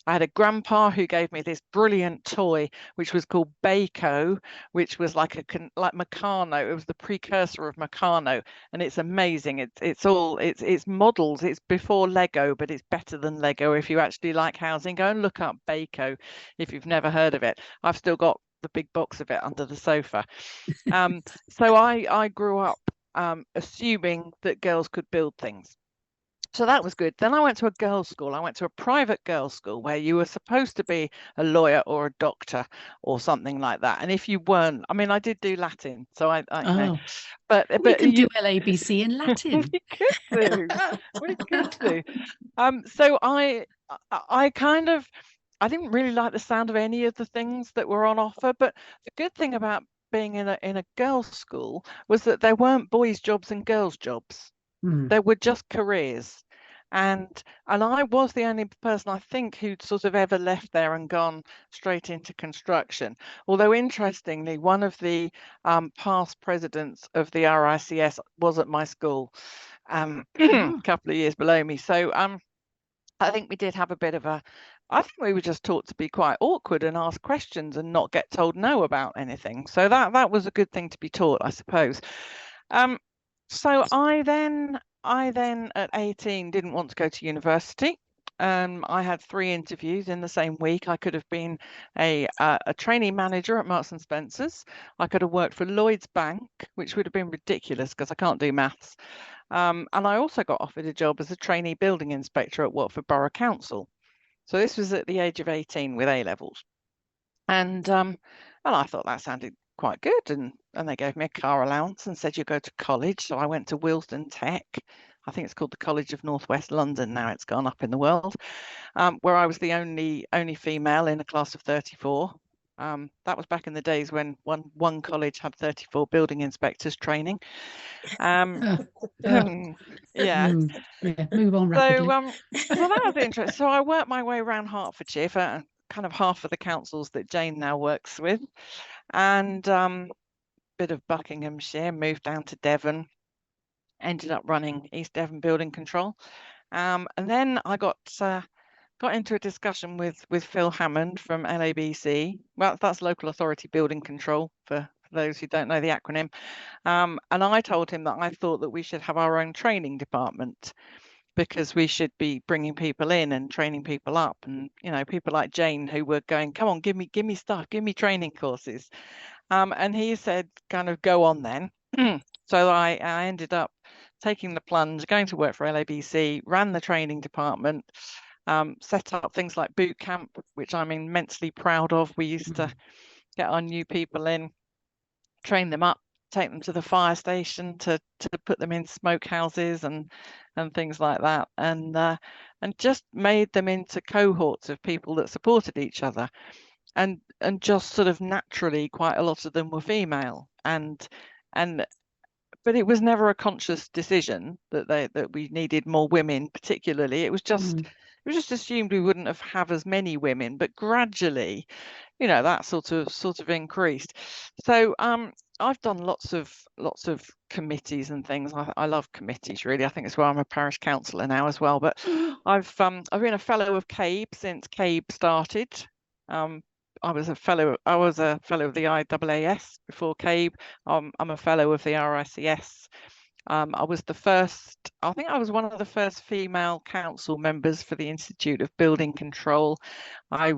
I had a grandpa who gave me this brilliant toy, which was called Baco, which was like Meccano. It was the precursor of Meccano, and it's amazing. It's models. It's before Lego, but it's better than Lego. If you actually like housing, go and look up Baco if you've never heard of it. I've still got the big box of it under the sofa. So I grew up assuming that girls could build things. So that was good. Then I went to a girls' school. I went to a private girls' school where you were supposed to be a lawyer or a doctor or something like that. And if you weren't, I mean, I did do Latin, so I you know, but we can do LABC in Latin. we could do. We could do. So I kind of, I didn't really like the sound of any of the things that were on offer. But the good thing about being in a girls' school was that there weren't boys' jobs and girls' jobs. There were just careers, and I was the only person, I think, who'd sort of ever left there and gone straight into construction. Although interestingly, one of the past presidents of the RICS was at my school, a couple of years below me. So I think we did have a bit of a, I think we were just taught to be quite awkward and ask questions and not get told no about anything. So that was a good thing to be taught, I suppose. So I then at 18 didn't want to go to university. I had 3 interviews in the same week. I could have been a trainee manager at Marks and Spencer's. I could have worked for Lloyd's Bank, which would have been ridiculous because I can't do maths. And I also got offered a job as a trainee building inspector at Watford Borough Council. So this was at the age of 18 with A levels. And I thought that sounded quite good, and they gave me a car allowance and said you go to college. So I went to Willesden Tech. I think it's called the College of Northwest London now. It's gone up in the world, where I was the only female in a class of 34. That was back in the days when one college had 34 building inspectors training. Yeah. Move on rapidly. So that was interesting. So I worked my way around Hertfordshire for kind of half of the councils that Jane now works with, and bit of Buckinghamshire, moved down to Devon, ended up running East Devon Building Control, and then I got into a discussion with Phil Hammond from LABC. Well, that's Local Authority Building Control for those who don't know the acronym, and I told him that I thought that we should have our own training department, because we should be bringing people in and training people up, and people like Jane who were going, come on, give me stuff, give me training courses, and he said, kind of, go on then. So I ended up taking the plunge, going to work for LABC, ran the training department, set up things like boot camp, which I'm immensely proud of. We used to get our new people in, train them up, take them to the fire station to put them in smoke houses and things like that, and just made them into cohorts of people that supported each other, and just sort of naturally quite a lot of them were female, but it was never a conscious decision that we needed more women particularly. It was just assumed we wouldn't have as many women, but gradually that sort of increased. So I've done lots of committees and things. I love committees, really. I think it's why I'm a parish councillor now as well. But I've been a fellow of CABE since CABE started. I was a fellow of the IAAS before CABE. I'm a fellow of the RICS. I was I was one of the first female council members for the Institute of Building Control. I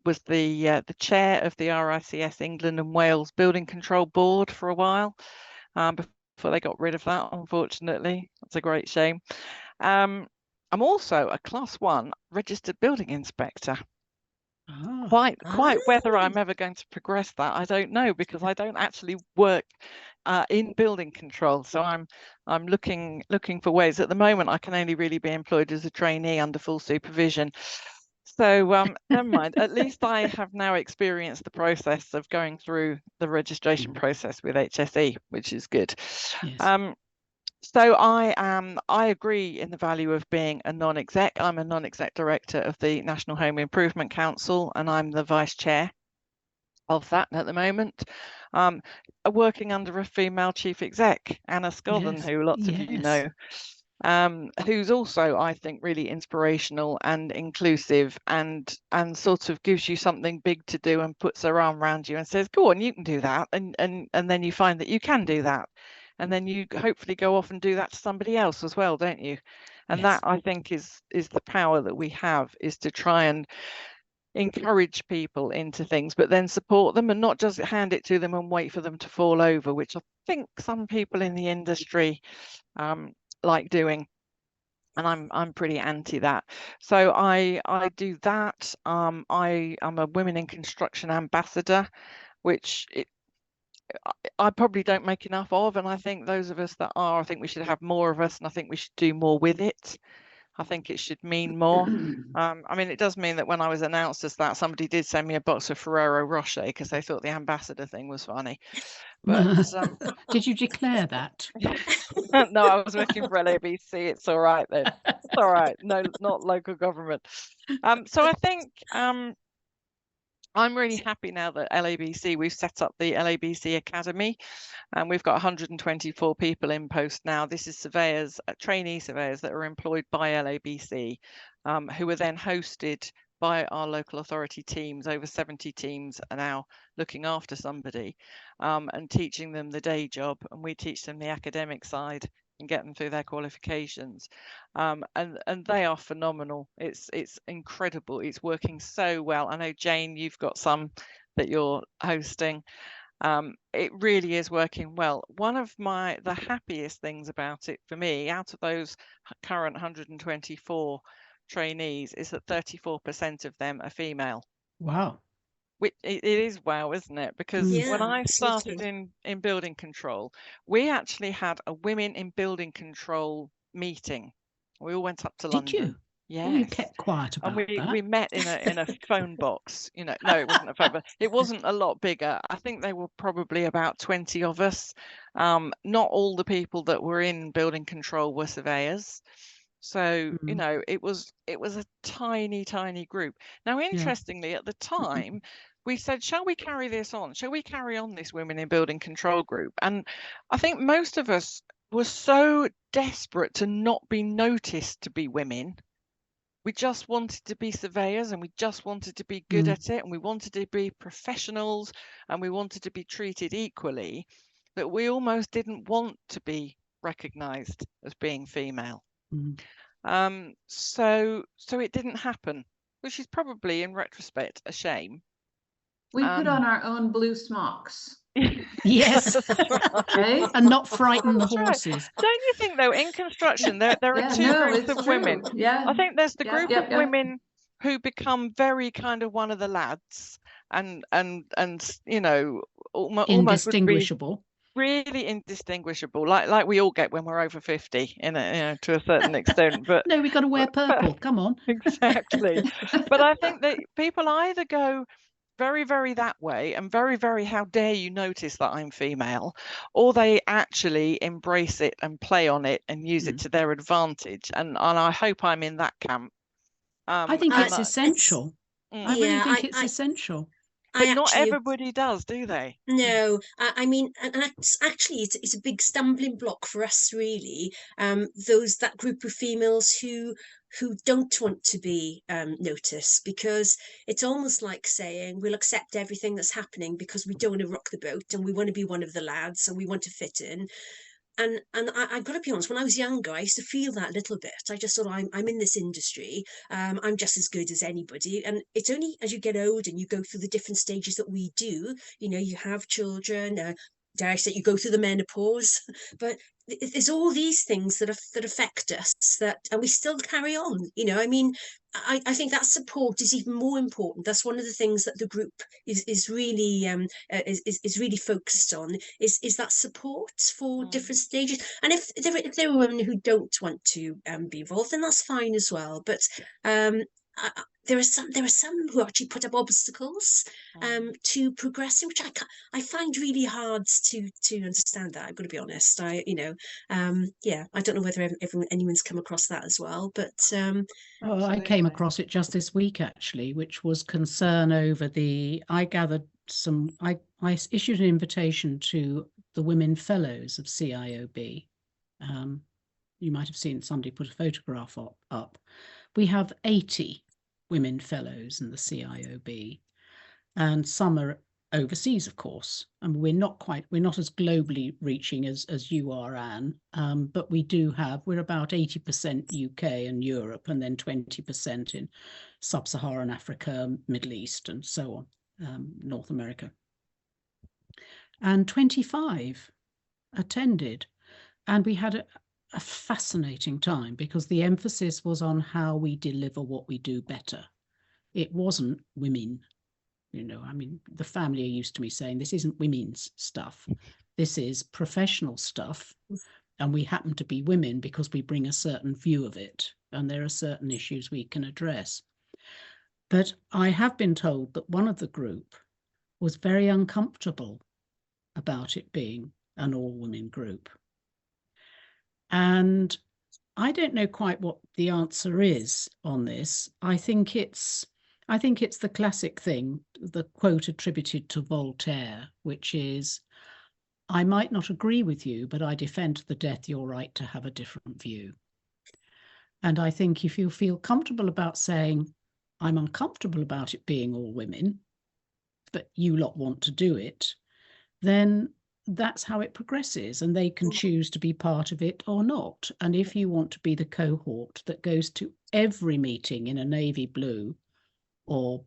was the chair of the RICS England and Wales Building Control Board for a while, before they got rid of that, unfortunately. That's a great shame. I'm also a Class 1 registered building inspector. Quite whether I'm ever going to progress that, I don't know, because I don't actually work in building control. So I'm looking for ways. At the moment, I can only really be employed as a trainee under full supervision. So never mind. At least I have now experienced the process of going through the registration process with HSE, which is good. Yes. So I agree in the value of being a non-exec. I'm a non-exec director of the National Home Improvement Council, and I'm the vice chair of that at the moment. Working under a female chief exec, Anna Scothen, Yes. who lots of you know. Who's also, I think, really inspirational and inclusive, and sort of gives you something big to do and puts her arm around you and says, go on, you can do that, and then you find that you can do that, and then you hopefully go off and do that to somebody else as well, don't you? And Yes. that, I think, is the power that we have, is to try and encourage people into things, but then support them and not just hand it to them and wait for them to fall over, which I think some people in the industry like doing, and I'm pretty anti that. So I do that. I'm a Women in Construction ambassador, which I probably don't make enough of, and I think those of us that are, I think we should have more of us, and I think we should do more with it. I think it should mean more. I mean, it does mean that when I was announced as that, somebody did send me a box of Ferrero Rocher because they thought the ambassador thing was funny. But did you declare that? No, I was working for LABC. It's all right then. It's all right. No, not local government. So I think I'm really happy now that LABC, we've set up the LABC Academy, and we've got 124 people in post now. This is surveyors, trainee surveyors that are employed by LABC, who are then hosted by our local authority teams. Over 70 teams are now looking after somebody and teaching them the day job, and we teach them the academic side and get them through their qualifications, and they are phenomenal. It's incredible. It's working so well. I know, Jane, you've got some that you're hosting. It really is working well. One of the happiest things about it for me, out of those current 124 trainees, is that 34% of them are female. Wow. It is wow, isn't it? Because when I started in building control, we actually had a women in building control meeting. We all went up to London. Did you? Yes. Oh, you kept quiet about and that. we met in a phone box. You know, no, it wasn't a phone box. It wasn't a lot bigger. I think there were probably about 20 of us. Not all the people that were in building control were surveyors. So, you know, it was a tiny group. Now, interestingly, at the time, we said, shall we carry this on? Shall we carry on this Women in Building Control group? And I think most of us were so desperate to not be noticed to be women. We just wanted to be surveyors, and we just wanted to be good at it, and we wanted to be professionals, and we wanted to be treated equally, that we almost didn't want to be recognised as being female. So it didn't happen, which is probably in retrospect a shame. We put on our own blue smocks. Yes. Right? And not frighten the horses. Right. Don't you think, though, in construction there are two groups of women? Yeah. I think there's the group of women who become very kind of one of the lads, and you know, almost indistinguishable. Really indistinguishable, like we all get when we're over 50, to a certain extent. But no, we've got to wear purple. Come on. Exactly. But I think that people either go very, very that way and very, very how dare you notice that I'm female, or they actually embrace it and play on it and use it to their advantage. And I hope I'm in that camp. I think it's essential. I really think it's essential. But not everybody does, do they? No, I mean, and actually, it's a big stumbling block for us, really. That group of females who don't want to be noticed, because it's almost like saying we'll accept everything that's happening because we don't want to rock the boat and we want to be one of the lads and we want to fit in. And I've got to be honest, when I was younger, I used to feel that a little bit. I just thought, I'm in this industry, I'm just as good as anybody. And it's only as you get older and you go through the different stages that we do, you know, you have children, dare I say, you go through the menopause, but there's all these things that affect us, and we still carry on. You know, I mean, I think that support is even more important. That's one of the things that the group is really really focused on, is that support for different stages. And if there are women who don't want to be involved, then that's fine as well. But there are some who actually put up obstacles to progressing, which I find really hard to understand. That I've got to be honest. Yeah, I don't know whether anyone's come across that as well, but oh, I came across it just this week actually, which was concern over I gathered I issued an invitation to the women fellows of CIOB. You might have seen somebody put a photograph up. We have 80 women fellows in the CIOB, and some are overseas, of course. And we're not as globally reaching as you are, Anne, but we're about 80% UK and Europe, and then 20% in sub-Saharan Africa, Middle East, and so on, North America. And 25 attended, and we had a fascinating time because the emphasis was on how we deliver what we do better. It wasn't women. I mean, the family are used to me saying, this isn't women's stuff. This is professional stuff. And we happen to be women because we bring a certain view of it. And there are certain issues we can address. But I have been told that one of the group was very uncomfortable about it being an all-women group. And I don't know quite what the answer is on this. I think it's the classic thing, the quote attributed to Voltaire, which is, I might not agree with you, but I defend to the death your right to have a different view. And I think if you feel comfortable about saying, I'm uncomfortable about it being all women, but you lot want to do it, then that's how it progresses, and they can choose to be part of it or not. And if you want to be the cohort that goes to every meeting in a navy blue or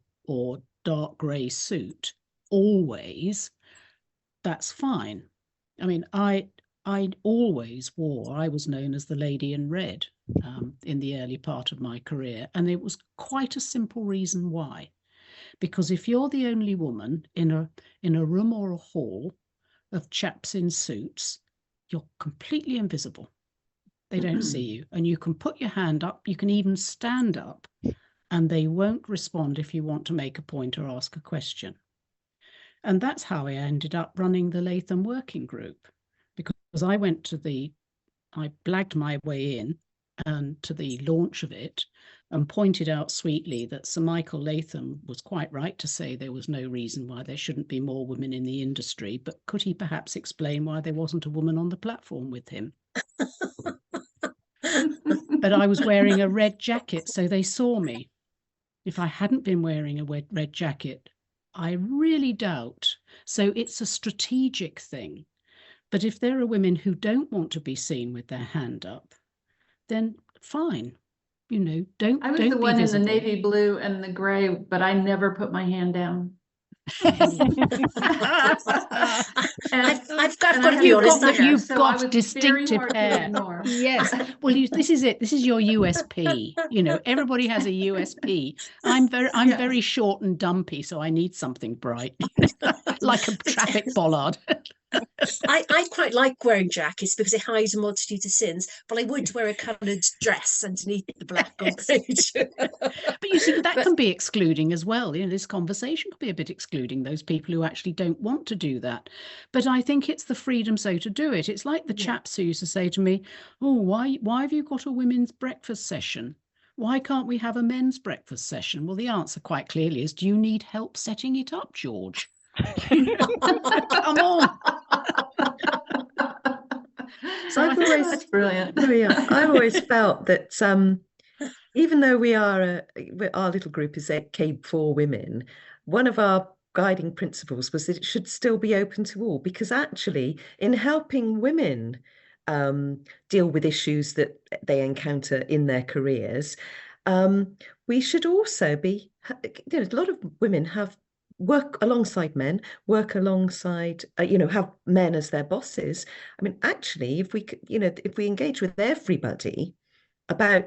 dark grey suit always, that's fine. I mean, I always I was known as the lady in red in the early part of my career, and it was quite a simple reason why. Because if you're the only woman in a room or a hall of chaps in suits, you're completely invisible. They don't see you, and you can put your hand up, you can even stand up, and they won't respond if you want to make a point or ask a question. And that's how I ended up running the Latham Working Group, because I blagged my way in and to the launch of it and pointed out sweetly that Sir Michael Latham was quite right to say there was no reason why there shouldn't be more women in the industry, but could he perhaps explain why there wasn't a woman on the platform with him? But I was wearing a red jacket, so they saw me. If I hadn't been wearing a red jacket, I really doubt. So it's a strategic thing. But if there are women who don't want to be seen with their hand up, then fine. Don't I was don't the be one in the visible. navy blue and the gray, but I never put my hand down. I've got to be honest. You've got distinctive hair. Yes. Well, this is it. This is your USP. Everybody has a USP. I'm very short and dumpy, so I need something bright, like a traffic bollard. I quite like wearing jackets because it hides a multitude of sins, but I would wear a coloured dress underneath the black or beige. But you see, that can be excluding as well. This conversation could be a bit excluding those people who actually don't want to do that. But I think it's the freedom so to do it. It's like the chaps who used to say to me, oh, why have you got a women's breakfast session? Why can't we have a men's breakfast session? Well, the answer quite clearly is, do you need help setting it up, George? Come on. So That's brilliant. I've always felt that even though our little group is CABE for women, one of our guiding principles was that it should still be open to all, because actually in helping women deal with issues that they encounter in their careers, we should also be, a lot of women work alongside men, work alongside, have men as their bosses. I mean, actually, if we engage with everybody about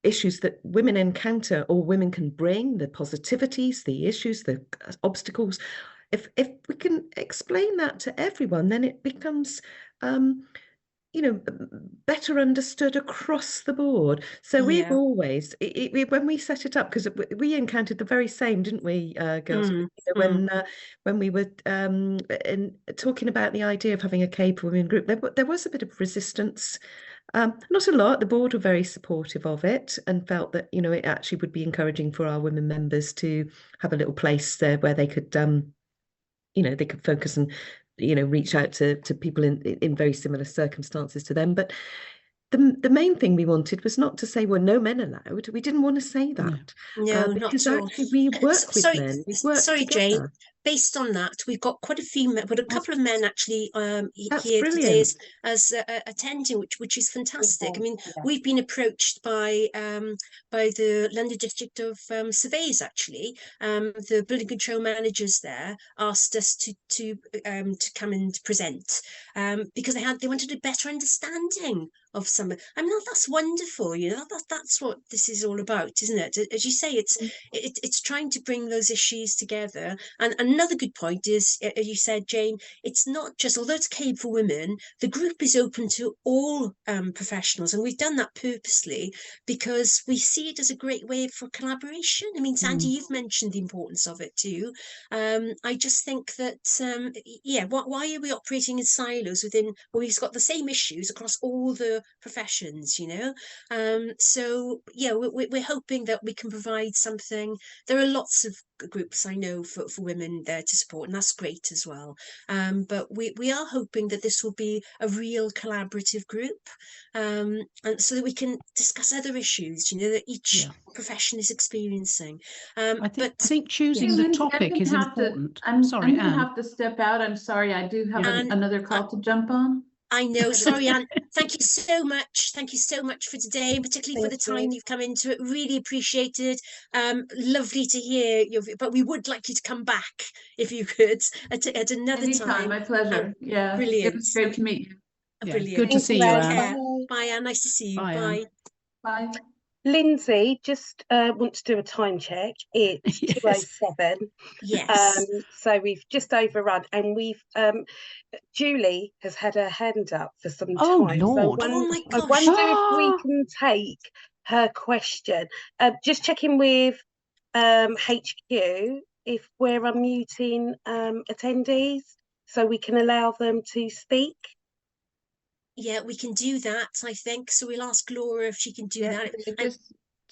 issues that women encounter or women can bring, the positivities, the issues, the obstacles, if we can explain that to everyone, then it becomes you know, better understood across the board. So we've Yeah. always, when we set it up, because we encountered the very same, didn't we, girls? Mm, When we were talking about the idea of having a CABE for Women group, there was a bit of resistance. Not a lot. The board were very supportive of it and felt that, you know, it actually would be encouraging for our women members to have a little place there where they could, you know, they could focus and, you know, reach out to people in very similar circumstances to them. But the main thing we wanted was not to say, well, no men allowed. We didn't want to say that. no, not because at all. actually we work with Sorry, men. We work sorry, Jane. together. Based on that, we've got quite a few, but a couple of men actually That's here today brilliant. as attending, which is fantastic. I mean, Yeah. we've been approached by the London District of Surveys. Actually, the building control managers there asked us to come and present because they wanted a better understanding of some. I mean, that's wonderful. You know, that's what this is all about, isn't it? As you say, it's trying to bring those issues together. And another good point is, as you said, Jane, it's not just, although it's CABE for women, the group is open to all professionals, and we've done that purposely because we see it as a great way for collaboration. I mean, Sandy, you've mentioned the importance of it too. I just think that, yeah, why are we operating in silos within, well, we've got the same issues across all the professions, you know? So, yeah, we're hoping that we can provide something. There are lots of groups I know for women there to support, and that's great as well. But we are hoping that this will be a real collaborative group, and so that we can discuss other issues, you know, that each profession is experiencing. I think choosing the topic is important. I'm Sorry, gonna Anne. have to step out. I'm sorry, I do have Anne, another call to jump on. I know, sorry, Anne. Thank you so much. Thank you so much for today, and particularly for the time you've come into it. Really appreciated. Lovely to hear your, but we would like you to come back if you could at another Anytime, time. my pleasure. Yeah, Brilliant. it was great to meet you. Yeah, Brilliant. good to Thank see you, you, Anne. Take Anne. care. Bye, Anne. Nice to see you. Bye, Anne. Bye. Lindsay, just want to do a time check. It's Yes. 2:07. Yes. So we've just overrun, and we've Julie has had her hand up for some Oh, time. Lord. Oh my I gosh. wonder if we can take her question. Just checking with HQ if we're unmuting attendees so we can allow them to speak. Yeah, we can do that, I think. So we'll ask Laura if she can do that.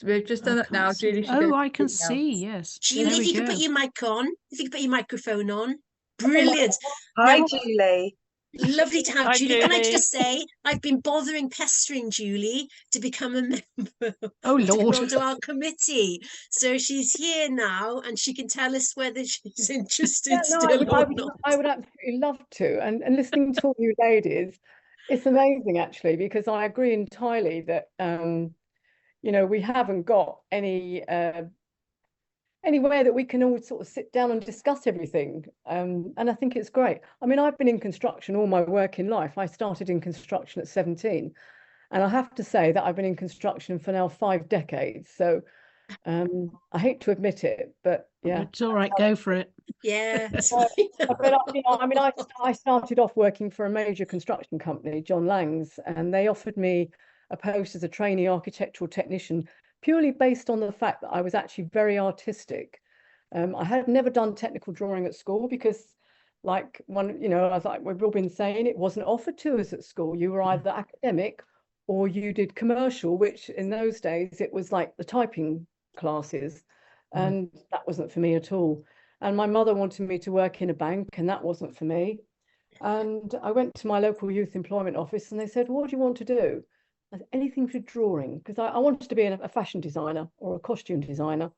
We've just done it now, Julie. Oh, I can see, yes. Julie, There if we you go. can put your mic on, if you can put your microphone on. Brilliant. Hi, Now, Julie. lovely to have Hi, Julie. Can I Julie. just say, I've been pestering Julie to become a member Oh, to Lord. go to our committee. So she's here now, and she can tell us whether she's interested Yeah, no, still or not. I would absolutely love to. And listening to all you ladies, it's amazing actually, because I agree entirely that you know, we haven't got anywhere that we can all sort of sit down and discuss everything. And I think it's great. I mean, I've been in construction all my working life. I started in construction at 17. And I have to say that I've been in construction for now 5 decades. So I hate to admit it, but yeah. It's all right, go for it. Yeah. But you know, I mean, I started off working for a major construction company, John Lang's, and they offered me a post as a trainee architectural technician purely based on the fact that I was actually very artistic. I had never done technical drawing at school because, like you know, I was like we've all been saying, it wasn't offered to us at school. You were either academic or you did commercial, which in those days it was like the typing classes, and that wasn't for me at all. And my mother wanted me to work in a bank, and that wasn't for me. And I went to my local youth employment office, and they said, "What do you want to do?" I said, "Anything for drawing," because I wanted to be a fashion designer or a costume designer,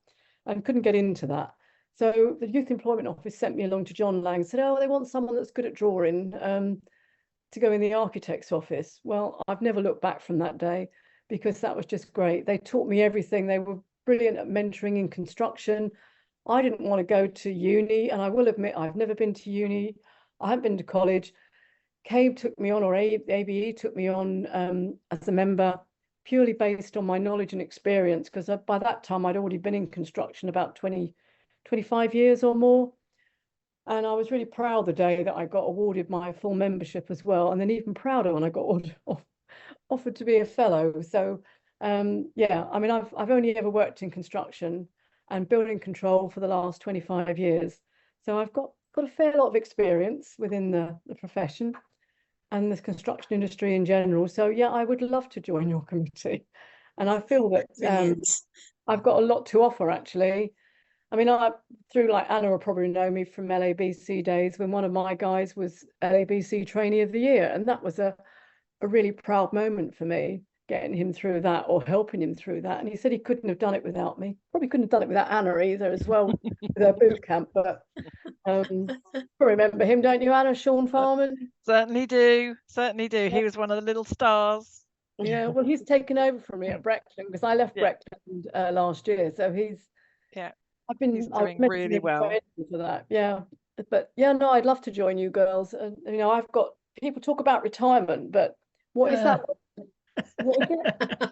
and couldn't get into that. So the youth employment office sent me along to John Lang, said, "Oh, they want someone that's good at drawing to go in the architect's office." Well, I've never looked back from that day because that was just great. They taught me everything. They were brilliant at mentoring in construction. I didn't want to go to uni, and I will admit I've never been to uni. I haven't been to college. CABE took me on, or ABE took me on as a member purely based on my knowledge and experience, because by that time I'd already been in construction about 25 years or more. And I was really proud the day that I got awarded my full membership as well, and then even prouder when I got offered to be a fellow. So yeah, I mean, I've only ever worked in construction and building control for the last 25 years. So I've got a fair lot of experience within the profession and the construction industry in general. So yeah, I would love to join your committee. And I feel that Brilliant. I've got a lot to offer, actually. I mean, through, like, Anna will probably know me from LABC days when one of my guys was LABC Trainee of the Year. And that was a really proud moment for me, getting him through that or helping him through that. And he said he couldn't have done it without me. Probably couldn't have done it without Anna either as well, with her boot camp. But you remember him, don't you, Anna? Sean Farman? Certainly do. Certainly do. He was one of the little stars. Yeah, well, he's taken over from me at Breckland because I left Breckland last year. So he's he's doing really well for that. Yeah, but yeah, no, I'd love to join you girls. And you know, I've got people talk about retirement, but what is that? What is it?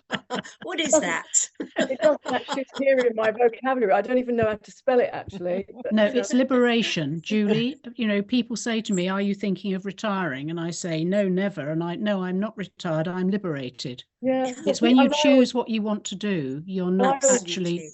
What is that? It doesn't actually appear in my vocabulary. I don't even know how to spell it, actually. But, no, it's liberation, Julie. You know, people say to me, "Are you thinking of retiring?" And I say, "No, never." And no, I'm not retired. I'm liberated. Yeah, it's when you choose what you want to do, you're not actually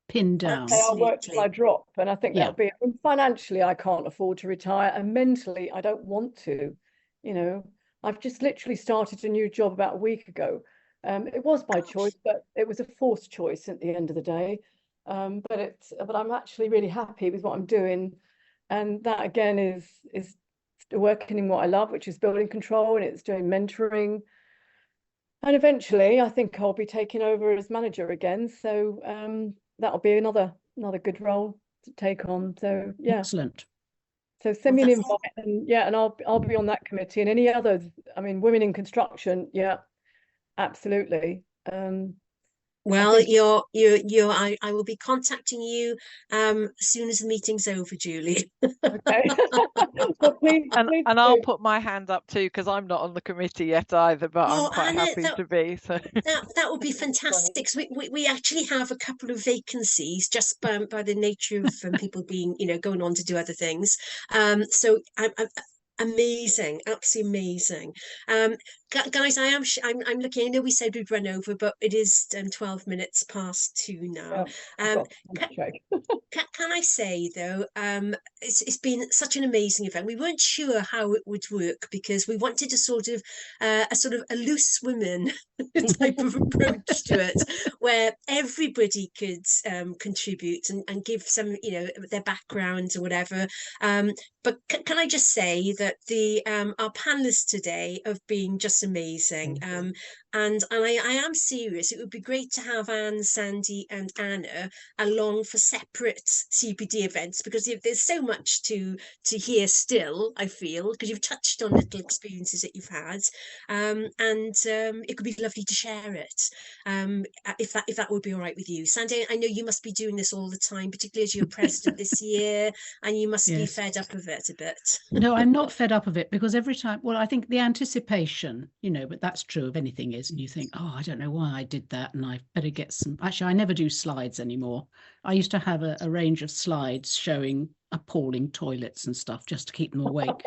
pinned down. Okay, I'll work till I drop, and I think that'll be. I mean, financially, I can't afford to retire, and mentally, I don't want to. You know, I've just literally started a new job about a week ago. It was by choice, but it was a forced choice at the end of the day. But I'm actually really happy with what I'm doing, and that again is working in what I love, which is building control, and it's doing mentoring. And eventually, I think I'll be taking over as manager again. So that'll be another good role to take on. So yeah, excellent. So send me an invite, and I'll be on that committee, and any others. I mean, women in construction, yeah, absolutely. Well, I will be contacting you as soon as the meeting's over, Julie. Okay. Well, please, and I'll put my hand up too, because I'm not on the committee yet either, but I'm quite happy to be. So that would be fantastic. We actually have a couple of vacancies just by the nature of people being, going on to do other things. So I'm amazing, absolutely amazing. Guys, I'm looking. I know we said we'd run over, but it is 12 minutes past 2 now. Can I say though, it's been such an amazing event. We weren't sure how it would work because we wanted a sort of a loose women type of approach to it, where everybody could contribute and give some, their backgrounds or whatever. But can I just say that our panelists today have been just amazing. And I am serious. It would be great to have Anne, Sandy and Anna along for separate CPD events, because there's so much to hear still, I feel, because you've touched on little experiences that you've had. And it could be lovely to share it. If that would be all right with you. Sandy, I know you must be doing this all the time, particularly as you're president this year, and you must be fed up of it a bit. No, I'm not fed up of it, because every time, well, I think the anticipation, but that's true of anything, is, and you think, oh, I don't know why I did that, and I better get some. Actually, I never do slides anymore. I used to have a range of slides showing appalling toilets and stuff just to keep them awake.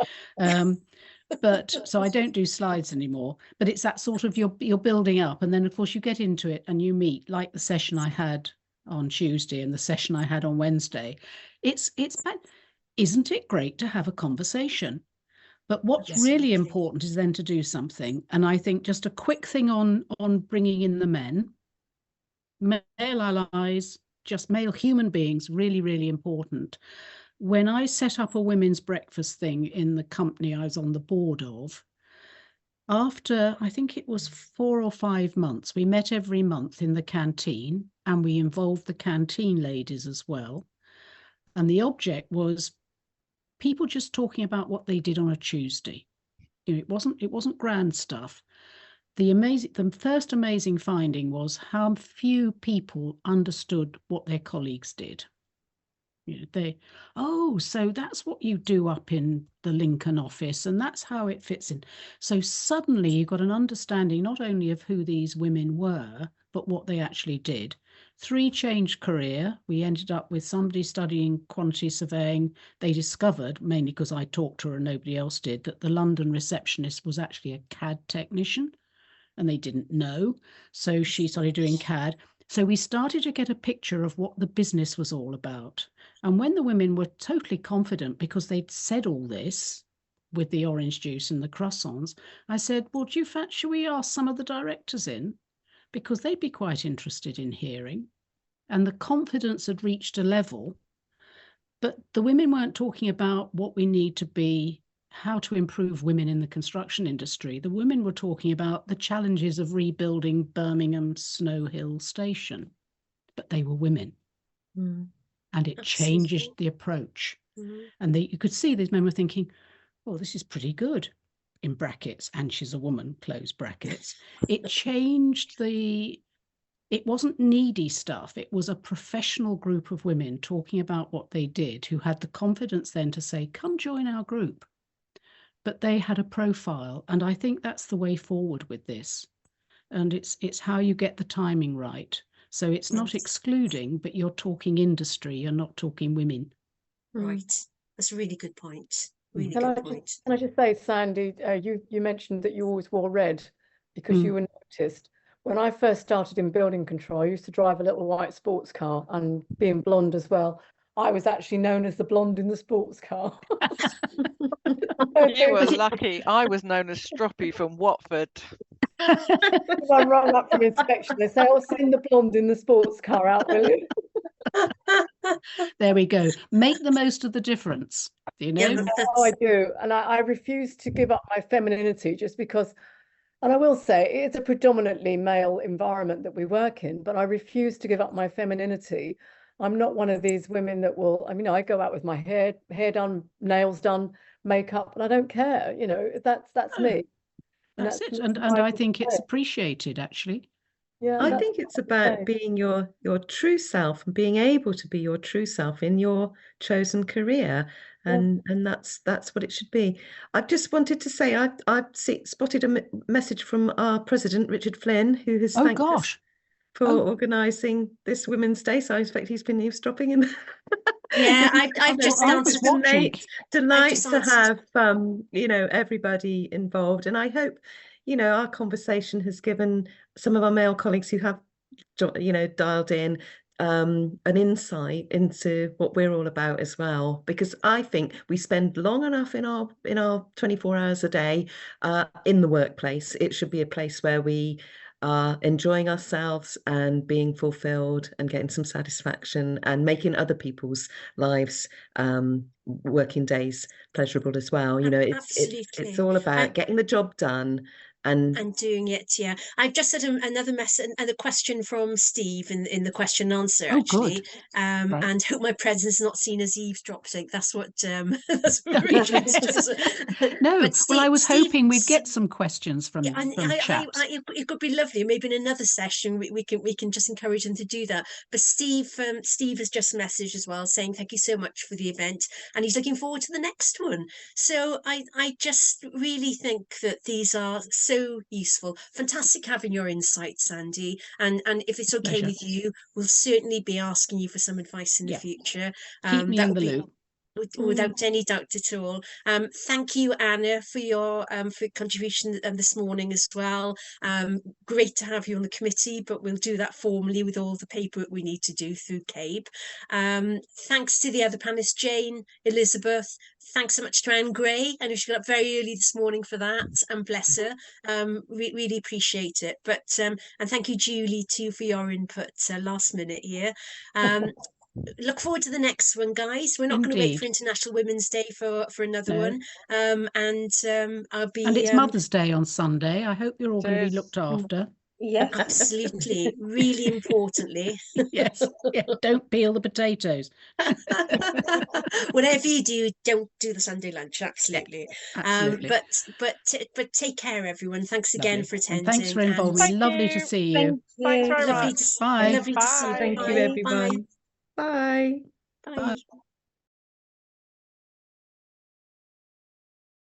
But so I don't do slides anymore, but it's that sort of you're building up, and then of course you get into it and you meet, like the session I had on Tuesday and the session I had on Wednesday. It's isn't it great to have a conversation? But what's really important is then to do something. And I think just a quick thing on bringing in the men, male allies, just male human beings, really, really important. When I set up a women's breakfast thing in the company I was on the board of, after, I think it was 4 or 5 months, we met every month in the canteen, and we involved the canteen ladies as well. And the object was people just talking about what they did on a Tuesday. It wasn't grand stuff. The first amazing finding was how few people understood what their colleagues did. So that's what you do up in the Lincoln office, and that's how it fits in. So suddenly you got an understanding not only of who these women were, but what they actually did. 3 changed career. We ended up with somebody studying quantity surveying. They discovered, mainly because I talked to her and nobody else did, that the London receptionist was actually a CAD technician, and they didn't know. So she started doing CAD. So we started to get a picture of what the business was all about. And when the women were totally confident because they'd said all this with the orange juice and the croissants, I said, well, should we ask some of the directors in? Because they'd be quite interested in hearing. And the confidence had reached a level, but the women weren't talking about what we need to be, how to improve women in the construction industry. The women were talking about the challenges of rebuilding Birmingham Snow Hill Station, but they were women. Mm. And it changes the approach. And you could see these men were thinking, oh, this is pretty good, in brackets, and she's a woman, close brackets. It changed it wasn't needy stuff. It was a professional group of women talking about what they did, who had the confidence then to say, come join our group. But they had a profile, and I think that's the way forward with this. And it's how you get the timing right. So it's not excluding, but you're talking industry, you're not talking women. Right. That's a really good point. Really Can good point. Can I just say, Sandy, you mentioned that you always wore red because you were noticed. When I first started in building control, I used to drive a little white sports car, and being blonde as well, I was actually known as the blonde in the sports car. You were lucky. I was known as Stroppy from Watford. I rang up for inspection. They say, "Oh, send the blonde in the sports car out, will you?" There we go. Make the most of the difference. You know? Yeah, Oh, I do. And I refuse to give up my femininity just because, and I will say it's a predominantly male environment that we work in, but I refuse to give up my femininity. I'm not one of these women that will, I mean, I go out with my hair done, nails done, makeup, and I don't care. You know, that's me. And That's it. And I think it's appreciated, actually. Yeah, I think it's about being your true self and being able to be your true self in your chosen career, and that's what it should be. I just wanted to say I spotted a message from our president, Richard Flynn, who has thanked us for organising this Women's Day. So I expect he's been eavesdropping in. Yeah, I've just answered. Delight to have you know, everybody involved, and I hope, you know, our conversation has given some of our male colleagues who have, you know, dialed in an insight into what we're all about as well, because I think we spend long enough in our 24 hours a day in the workplace. It should be a place where we are enjoying ourselves and being fulfilled and getting some satisfaction and making other people's lives, working days, pleasurable as well. You know, it's all about getting the job done and doing it. Yeah, I've just had another message and a question from Steve in the question and answer, actually. Right. And hope my presence is not seen as eavesdropping. That's what that's what Richard says. No, but Steve, I was hoping we'd get some questions from chaps. It could be lovely. Maybe in another session we can just encourage them to do that. But Steve has just messaged as well, saying thank you so much for the event, and he's looking forward to the next one. So I just really think that these are so useful. Fantastic having your insights, Sandy, and if it's okay with you, we'll certainly be asking you for some advice in the future. Keep me in the loop. Without any doubt at all. Thank you, Anna, for your contribution this morning as well. Great to have you on the committee, but we'll do that formally with all the paperwork we need to do through CABE. Thanks to the other panelists, Jane, Elizabeth. Thanks so much to Anne Gray. I know she got up very early this morning for that, and bless her. Really appreciate it. But and thank you, Julie, too, for your input last minute here. Look forward to the next one, guys. We're not going to wait for International Women's Day for another one. And I'll be. And it's Mother's Day on Sunday. I hope you're all going to be looked after. Yeah, absolutely. Really importantly. Yes. Yeah. Don't peel the potatoes. Whatever you do, don't do the Sunday lunch. Absolutely. Absolutely. But take care, everyone. Thanks again for attending. And thanks for involving. Lovely to see you. Thanks very much. Bye. Lovely to see you. Thank you, everyone. Bye. Bye.